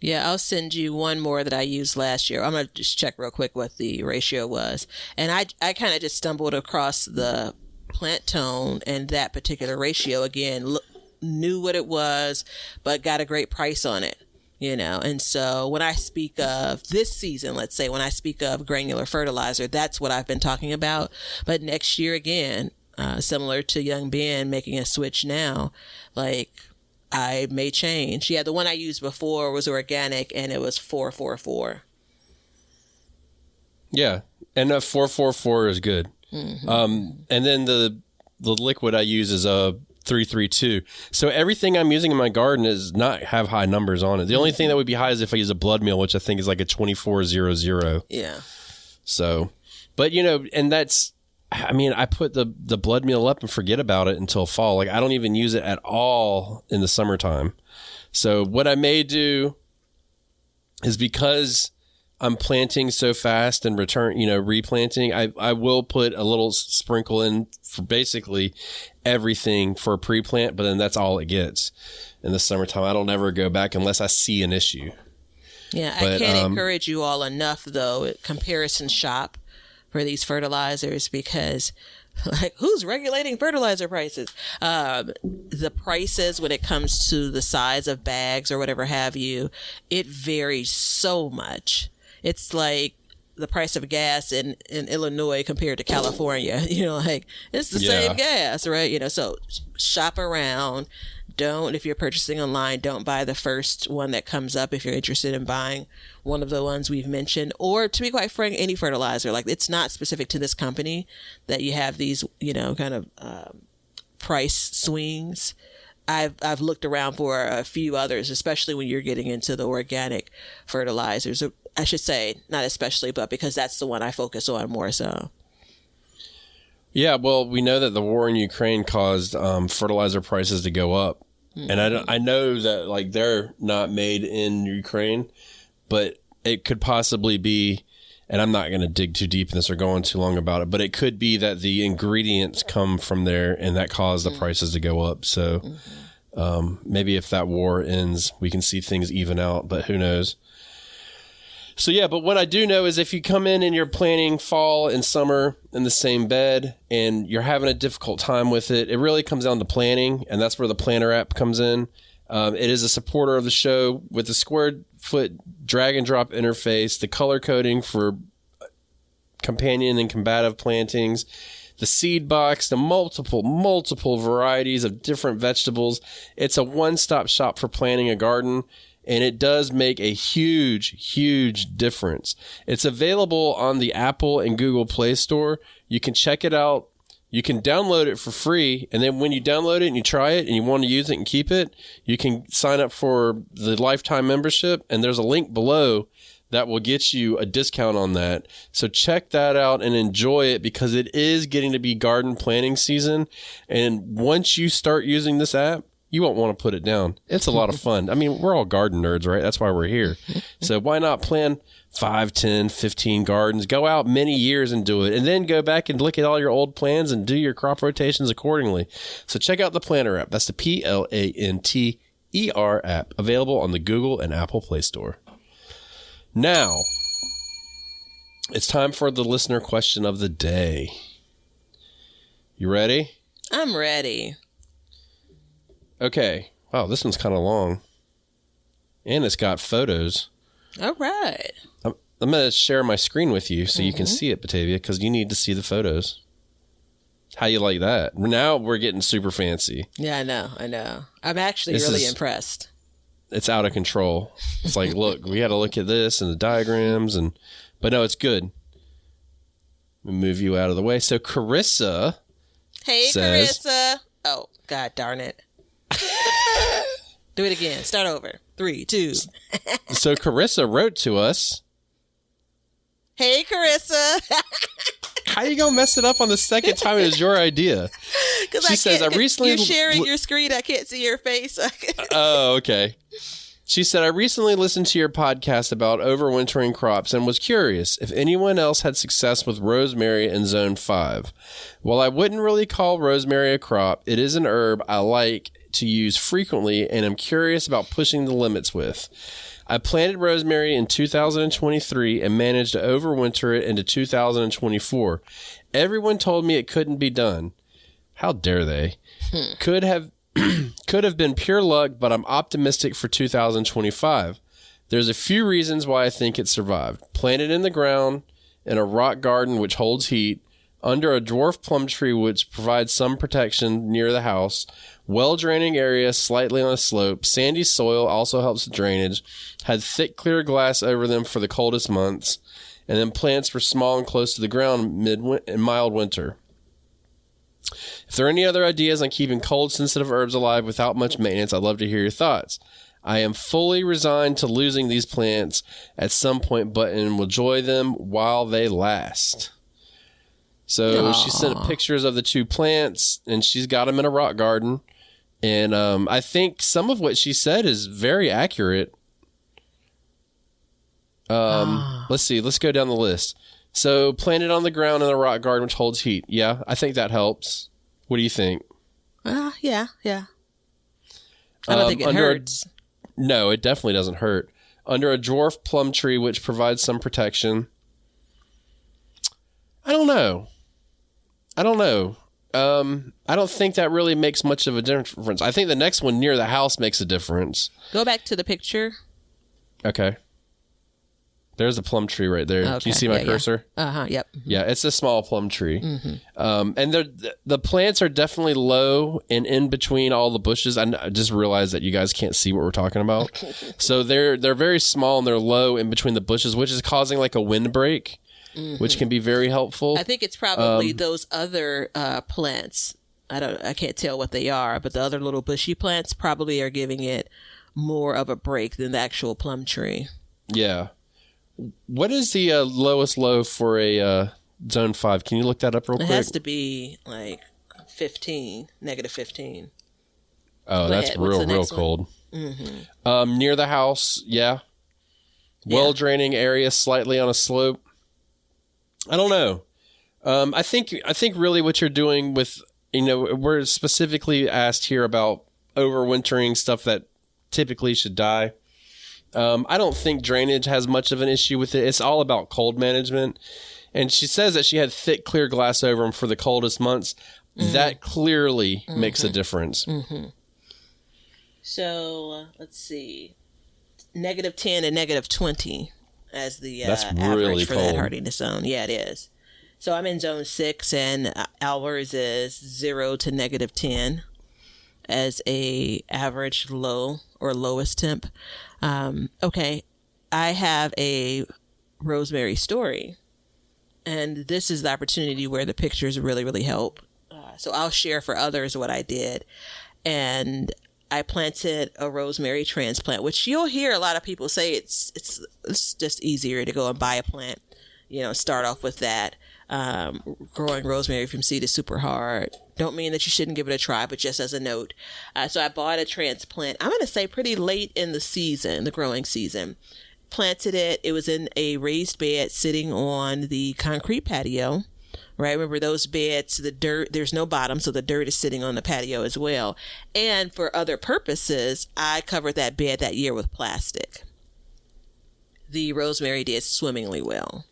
E: Yeah, I'll send you one more that I used last year. I'm going to just check real quick what the ratio was. And I kind of just stumbled across the plant tone and that particular ratio again, knew what it was, but got a great price on it, And so when I speak of this season, let's say when I speak of granular fertilizer, that's what I've been talking about. But next year again, similar to young Ben making a switch now, like I may change. Yeah, the one I used before was organic and it was 444. Yeah,
D: and a 444 is good. And then the liquid I use is a 332. So everything I'm using in my garden is not have high numbers on it. The only thing that would be high is if I use a blood meal, which I think is like a 2400. Yeah. So, but and that's, I mean, I put the blood meal up and forget about it until fall. Like I don't even use it at all in the summertime. So what I may do is, because I'm planting so fast and replanting, I will put a little sprinkle in for basically everything for a pre-plant, but then that's all it gets in the summertime. I don't ever go back unless I see an issue.
E: Yeah, but I can't encourage you all enough, though, comparison shop for these fertilizers, because like, who's regulating fertilizer prices? The prices when it comes to the size of bags or whatever have you, it varies so much. It's like the price of gas in Illinois compared to California, like it's the same gas, right? So shop around. If you're purchasing online, don't buy the first one that comes up if you're interested in buying one of the ones we've mentioned. Or to be quite frank, any fertilizer. Like, it's not specific to this company that you have these, kind of price swings. I've looked around for a few others, especially when you're getting into the organic fertilizers. I should say, not especially, but because that's the one I focus on more so.
D: Yeah, well, we know that the war in Ukraine caused fertilizer prices to go up. And I know that, like, they're not made in Ukraine, but it could possibly be, and I'm not going to dig too deep in this or go on too long about it, but it could be that the ingredients come from there and that caused the prices to go up. So maybe if that war ends, we can see things even out, but who knows? So yeah, but what I do know is if you come in and you're planting fall and summer in the same bed and you're having a difficult time with it, it really comes down to planning, and that's where the planner app comes in. It is a supporter of the show with the square foot drag and drop interface, the color coding for companion and combative plantings, the seed box, the multiple varieties of different vegetables. It's a one-stop shop for planting a garden, and it does make a huge difference. It's available on the Apple and Google Play Store. You can check it out. You can download it for free, and then when you download it and you try it and you want to use it and keep it, you can sign up for the lifetime membership, and there's a link below that will get you a discount on that. So check that out and enjoy it, because it is getting to be garden planting season. And once you start using this app, you won't want to put it down. It's a lot of fun. I mean, we're all garden nerds, right? That's why we're here. So why not plan 5, 10, 15 gardens, go out many years and do it, and then go back and look at all your old plans and do your crop rotations accordingly. So check out the Planner app. That's the PLANTER app, available on the Google and Apple Play Store. Now, it's time for the listener question of the day. You ready?
E: I'm ready.
D: Okay. Wow, this one's kind of long. And it's got photos.
E: All right.
D: I'm going to share my screen with you so you can see it, Batavia, because you need to see the photos. How you like that? Now we're getting super fancy.
E: Yeah, I know. I'm actually really impressed.
D: It's out of control. It's like, look, we got to look at this and the diagrams, but no, it's good. Let me move you out of the way. So Carissa says,
E: Carissa. Oh, God darn it. Do it again. Start over. 3, 2.
D: So Carissa wrote to us.
E: Hey, Carissa.
D: How you gonna mess it up on the second time? It was your idea. She says, I recently...
E: You're sharing your screen. I can't see your face.
D: Oh, okay. She said, I recently listened to your podcast about overwintering crops and was curious if anyone else had success with rosemary in Zone 5. While I wouldn't really call rosemary a crop, it is an herb I like to use frequently and I'm curious about pushing the limits with. I planted rosemary in 2023 and managed to overwinter it into 2024. Everyone told me it couldn't be done. How dare they? Could have been pure luck, but I'm optimistic for 2025. There's a few reasons why I think it survived. Planted in the ground, in a rock garden which holds heat, under a dwarf plum tree which provides some protection near the house, well-draining area slightly on a slope, sandy soil also helps with drainage, had thick clear glass over them for the coldest months, and then plants were small and close to the ground in mild winter. If there are any other ideas on keeping cold-sensitive herbs alive without much maintenance, I'd love to hear your thoughts. I am fully resigned to losing these plants at some point, but will enjoy them while they last. So she sent pictures of the 2 plants, and she's got them in a rock garden. And I think some of what she said is very accurate. Let's see. Let's go down the list. So planted on the ground in a rock garden which holds heat. Yeah, I think that helps. What do you think?
E: Yeah. I don't think it hurts.
D: No, it definitely doesn't hurt. Under a dwarf plum tree which provides some protection. I don't know. I don't think that really makes much of a difference. I think the next one near the house makes a difference.
E: Go back to the picture.
D: Okay. There's a plum tree right there. Okay. Can you see my cursor?
E: Yeah. Yep.
D: Yeah, it's a small plum tree. Mm-hmm. And the plants are definitely low and in between all the bushes. I just realized that you guys can't see what we're talking about. So they're very small and they're low in between the bushes, which is causing like a windbreak. Mm-hmm. Which can be very helpful.
E: I think it's probably those other plants. I can't tell what they are, but the other little bushy plants probably are giving it more of a break than the actual plum tree.
D: Yeah. What is the lowest low for a Zone 5? Can you look that up real quick?
E: It has to be like negative 15.
D: Oh, that's real cold. Mm-hmm. Near the house, yeah. Well-draining area, slightly on a slope. I don't know. I think really what you're doing with, we're specifically asked here about overwintering stuff that typically should die. I don't think drainage has much of an issue with it. It's all about cold management. And she says that she had thick, clear glass over them for the coldest months. That clearly makes a difference.
E: So let's see, -10 and -20 as the
D: That's
E: average
D: really
E: for
D: cold.
E: that hardiness zone. Yeah, it is. So I'm in zone 6, and ours is 0 to -10 as a average low or lowest temp. Okay, I have a rosemary story, and this is the opportunity where the pictures really, really help. So I'll share for others what I did. And I planted a rosemary transplant, which you'll hear a lot of people say it's just easier to go and buy a plant, start off with that. Growing rosemary from seed is super hard. Don't mean that you shouldn't give it a try, but just as a note. So I bought a transplant, I'm going to say pretty late in the season, the growing season. Planted it. It was in a raised bed sitting on the concrete patio. Right? Remember those beds, the dirt, there's no bottom, so the dirt is sitting on the patio as well. And for other purposes, I covered that bed that year with plastic. The rosemary did swimmingly well.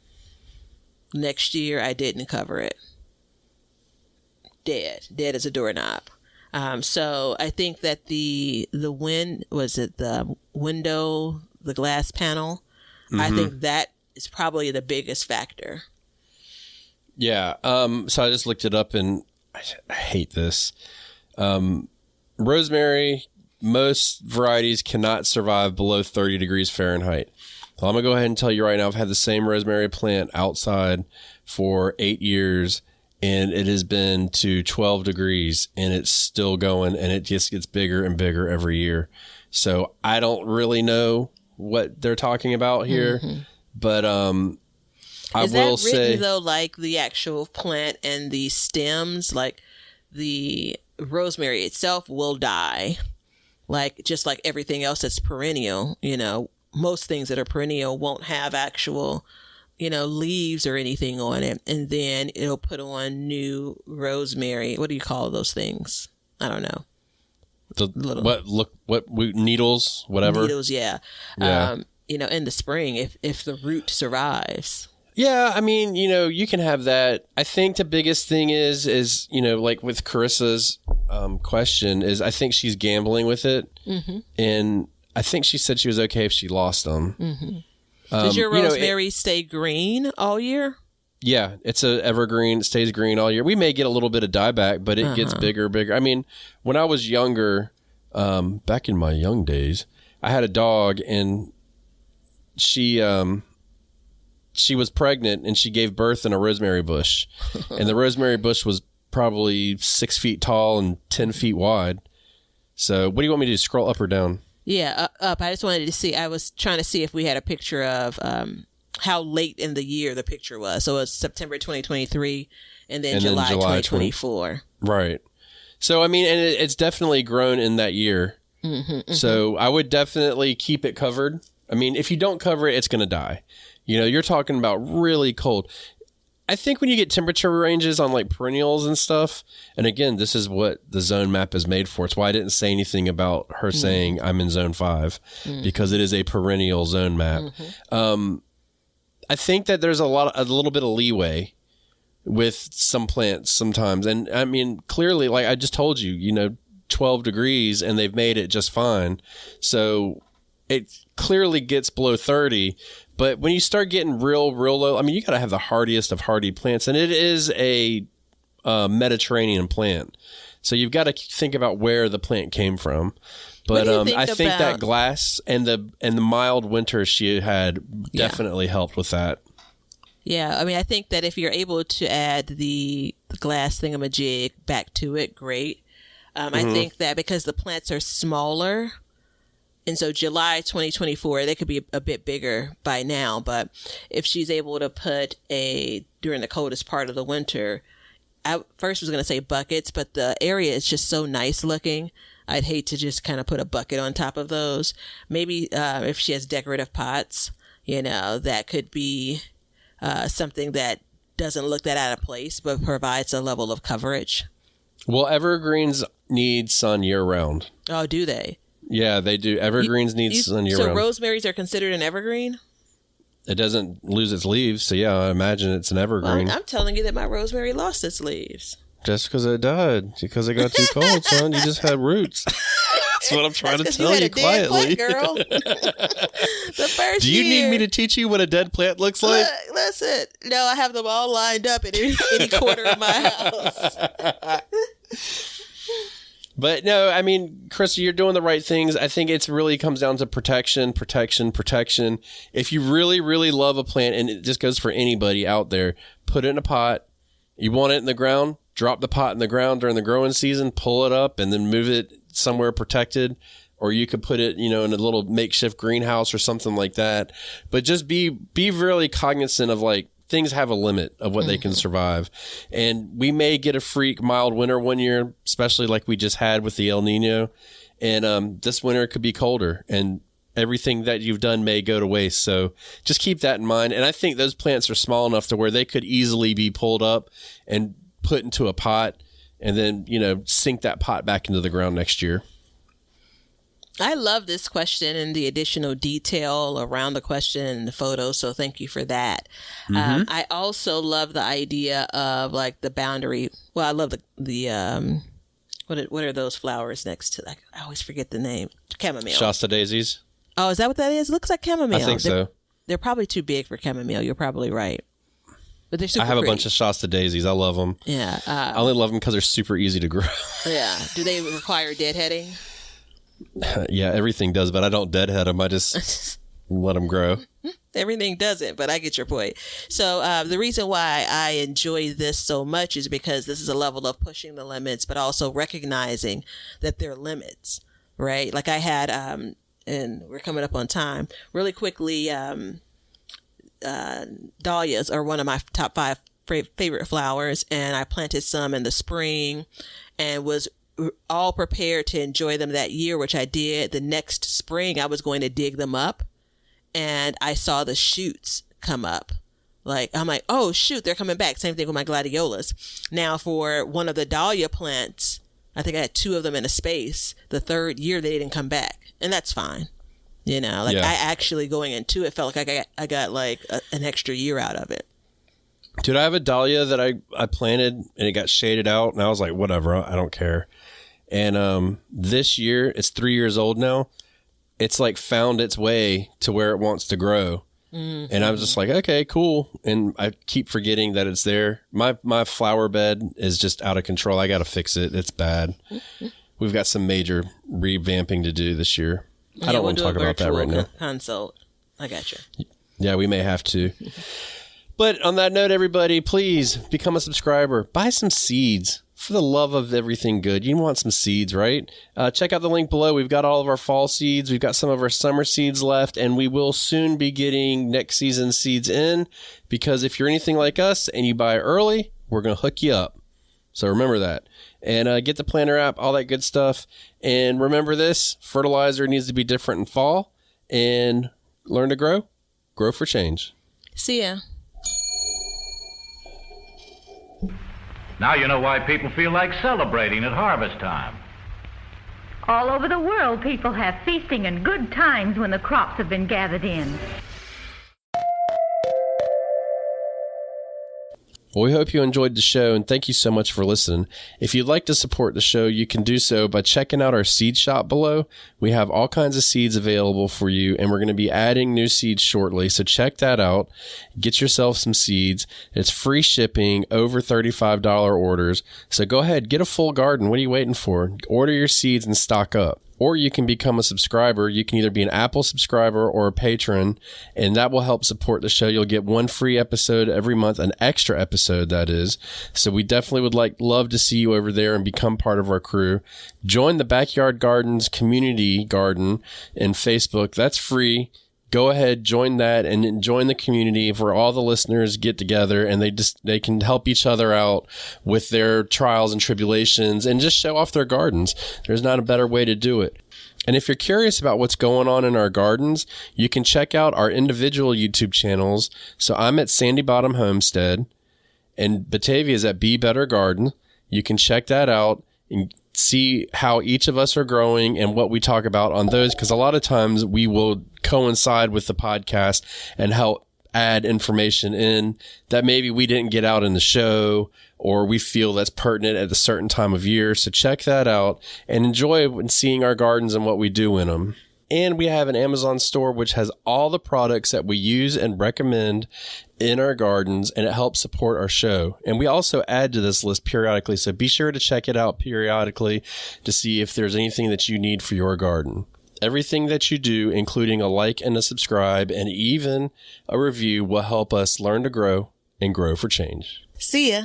E: Next year, I didn't cover it. Dead as a doorknob. So I think that the window, the glass panel, I think that is probably the biggest factor.
D: Yeah. So I just looked it up, and I hate this. Rosemary, most varieties cannot survive below 30 degrees Fahrenheit. So I'm going to go ahead and tell you right now, I've had the same rosemary plant outside for 8 years, and it has been to 12 degrees, and it's still going, and it just gets bigger and bigger every year. So I don't really know what they're talking about here, but I will say,
E: written though, like the actual plant and the stems, like the rosemary itself will die, just like everything else that's perennial. Most things that are perennial won't have actual, leaves or anything on it, and then it'll put on new rosemary. What do you call those things? I don't know.
D: Needles, whatever.
E: Needles, yeah. In the spring, if the root survives.
D: Yeah, I mean, you can have that. I think the biggest thing is like with Carissa's question is I think she's gambling with it. And I think she said she was okay if she lost them.
E: Does your rosemary stay green all year?
D: Yeah, it's a evergreen. It stays green all year. We may get a little bit of dieback, but it gets bigger. I mean, when I was younger, back in my young days, I had a dog, and she was pregnant, and she gave birth in a rosemary bush. And the rosemary bush was probably 6 feet tall and 10 feet wide. So what do you want me to do? Scroll up or down?
E: Yeah, up. I just wanted to see. I was trying to see if we had a picture of how late in the year the picture was. So it was September 2023 and then July 2024.
D: Right. So, I mean, and it's definitely grown in that year. So I would definitely keep it covered. I mean, if you don't cover it, it's going to die. You're talking about really cold. I think when you get temperature ranges on like perennials and stuff, and again, this is what the zone map is made for. It's why I didn't say anything about her saying I'm in zone 5 because it is a perennial zone map. I think that there's a little bit of leeway with some plants sometimes. And I mean, clearly, like I just told you, 12 degrees and they've made it just fine. So it clearly gets below 30. But when you start getting real low, I mean, you got to have the hardiest of hardy plants. And it is a Mediterranean plant. So you've got to think about where the plant came from. But I think that glass and the mild winter she had definitely helped with that.
E: Yeah, I mean, I think that if you're able to add the glass thingamajig back to it, great. I think that because the plants are smaller, and so July 2024, they could be a bit bigger by now. But if she's able to put during the coldest part of the winter, I first was going to say buckets, but the area is just so nice looking. I'd hate to just kind of put a bucket on top of those. Maybe if she has decorative pots, that could be something that doesn't look that out of place, but provides a level of coverage.
D: Well, evergreens need sun year round.
E: Oh, do they?
D: Yeah, they do. Evergreens need sun year
E: round.
D: So
E: rosemaries are considered an evergreen?
D: It doesn't lose its leaves, so yeah, I imagine it's an evergreen.
E: Well, I'm telling you that my rosemary lost its leaves.
D: Just because it died, because it got too cold, son. You just had roots. That's what I'm trying to tell you quietly.
E: Plant, girl. The first
D: Do you
E: year,
D: need me to teach you what a dead plant looks like?
E: Listen, no, I have them all lined up in any corner of my house.
D: But no, I mean, Krista, you're doing the right things. I think it's really comes down to protection. If you really, really love a plant, and it just goes for anybody out there, put it in a pot. You want it in the ground, drop the pot in the ground during the growing season, pull it up, and then move it somewhere protected. Or you could put it, in a little makeshift greenhouse or something like that. But just be really cognizant of things have a limit of what they can survive. And we may get a freak mild winter one year, especially like we just had with the El Nino. And this winter could be colder, and everything that you've done may go to waste. So just keep that in mind. And I think those plants are small enough to where they could easily be pulled up and put into a pot and then, sink that pot back into the ground next year.
E: I love this question and the additional detail around the question and the photos. So thank you for that. Mm-hmm. I also love the idea of the boundary. Well, I love the what are those flowers next to that? I always forget the name. Chamomile.
D: Shasta daisies.
E: Oh, is that what that is? It looks like chamomile.
D: I think so.
E: They're probably too big for chamomile. You're probably right. But they're super
D: I have
E: pretty.
D: A bunch of Shasta daisies. I love them.
E: Yeah.
D: I only love them because they're super easy to grow.
E: Yeah. Do they require deadheading?
D: Yeah, everything does, but I don't deadhead them. I just let them grow.
E: Everything doesn't, but I get your point. So the reason why I enjoy this so much is because this is a level of pushing the limits, but also recognizing that there are limits, right? Like I had, and we're coming up on time, really quickly, dahlias are one of my top 5 favorite flowers, and I planted some in the spring and was all prepared to enjoy them that year, which I did. The next spring, I was going to dig them up, and I saw the shoots come up. I'm like, oh, shoot, they're coming back. Same thing with my gladiolas. Now, for one of the dahlia plants, I think I had 2 of them in a space. The third year, they didn't come back, and that's fine. I actually going into it felt like I got an extra year out of it.
D: Dude, I have a dahlia that I planted and it got shaded out, and I was like, whatever, I don't care. And this year, it's 3 years old now. It's found its way to where it wants to grow. Mm-hmm. And I was just like, okay, cool. And I keep forgetting that it's there. My flower bed is just out of control. I got to fix it. It's bad. Mm-hmm. We've got some major revamping to do this year. I don't want to talk about that right now.
E: Consult. I got you.
D: Yeah, we may have to. But on that note, everybody, please become a subscriber. Buy some seeds. For the love of everything good, you want some seeds, right? Check out the link below. We've got all of our fall seeds. We've got some of our summer seeds left, and we will soon be getting next season's seeds in, because if you're anything like us and you buy early, we're going to hook you up. So remember that. And get the planner app, all that good stuff. And remember this, fertilizer needs to be different in fall, and learn to grow. Grow for change.
E: See ya.
C: Now you know why people feel like celebrating at harvest time.
F: All over the world, people have feasting and good times when the crops have been gathered in.
D: Well, we hope you enjoyed the show, and thank you so much for listening. If you'd like to support the show, you can do so by checking out our seed shop below. We have all kinds of seeds available for you, and we're going to be adding new seeds shortly, so check that out. Get yourself some seeds. It's free shipping, over $35 orders. So go ahead, get a full garden. What are you waiting for? Order your seeds and stock up. Or you can become a subscriber. You can either be an Apple subscriber or a patron, and that will help support the show. You'll get 1 free episode every month, an extra episode, that is. So we definitely would love to see you over there and become part of our crew. Join the Backyard Gardens community garden in Facebook. That's free. Go ahead, join that, and join the community where all the listeners get together and they can help each other out with their trials and tribulations and just show off their gardens. There's not a better way to do it. And if you're curious about what's going on in our gardens, you can check out our individual YouTube channels. So I'm at Sandy Bottom Homestead, and Batavia is at Be Better Garden. You can check that out and see how each of us are growing and what we talk about on those, because a lot of times we will coincide with the podcast and help add information in that maybe we didn't get out in the show, or we feel that's pertinent at a certain time of year. So check that out and enjoy seeing our gardens and what we do in them. And we have an Amazon store which has all the products that we use and recommend in our gardens, and it helps support our show. And we also add to this list periodically, so be sure to check it out periodically to see if there's anything that you need for your garden. Everything that you do, including a like and a subscribe and even a review, will help us learn to grow and grow for change.
E: See ya.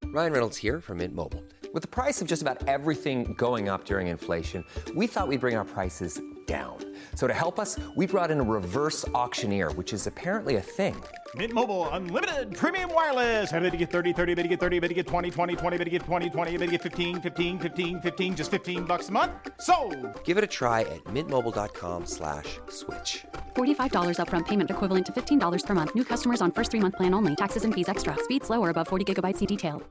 G: Ryan Reynolds here from Mint Mobile. With the price of just about everything going up during inflation, we thought we'd bring our prices down. So to help us, we brought in a reverse auctioneer, which is apparently a thing.
H: Mint Mobile Unlimited Premium Wireless. How to get 30, 30, bit to get 30, bit to get 20, 20, 20, bit to get 20, 20, bit to get 15, 15, 15, 15, just $15 a month? Sold! Give it a try at mintmobile.com/switch.
I: $45 upfront payment equivalent to $15 per month. New customers on first 3-month plan only. Taxes and fees extra. Speed slower above 40 gigabytes per detail.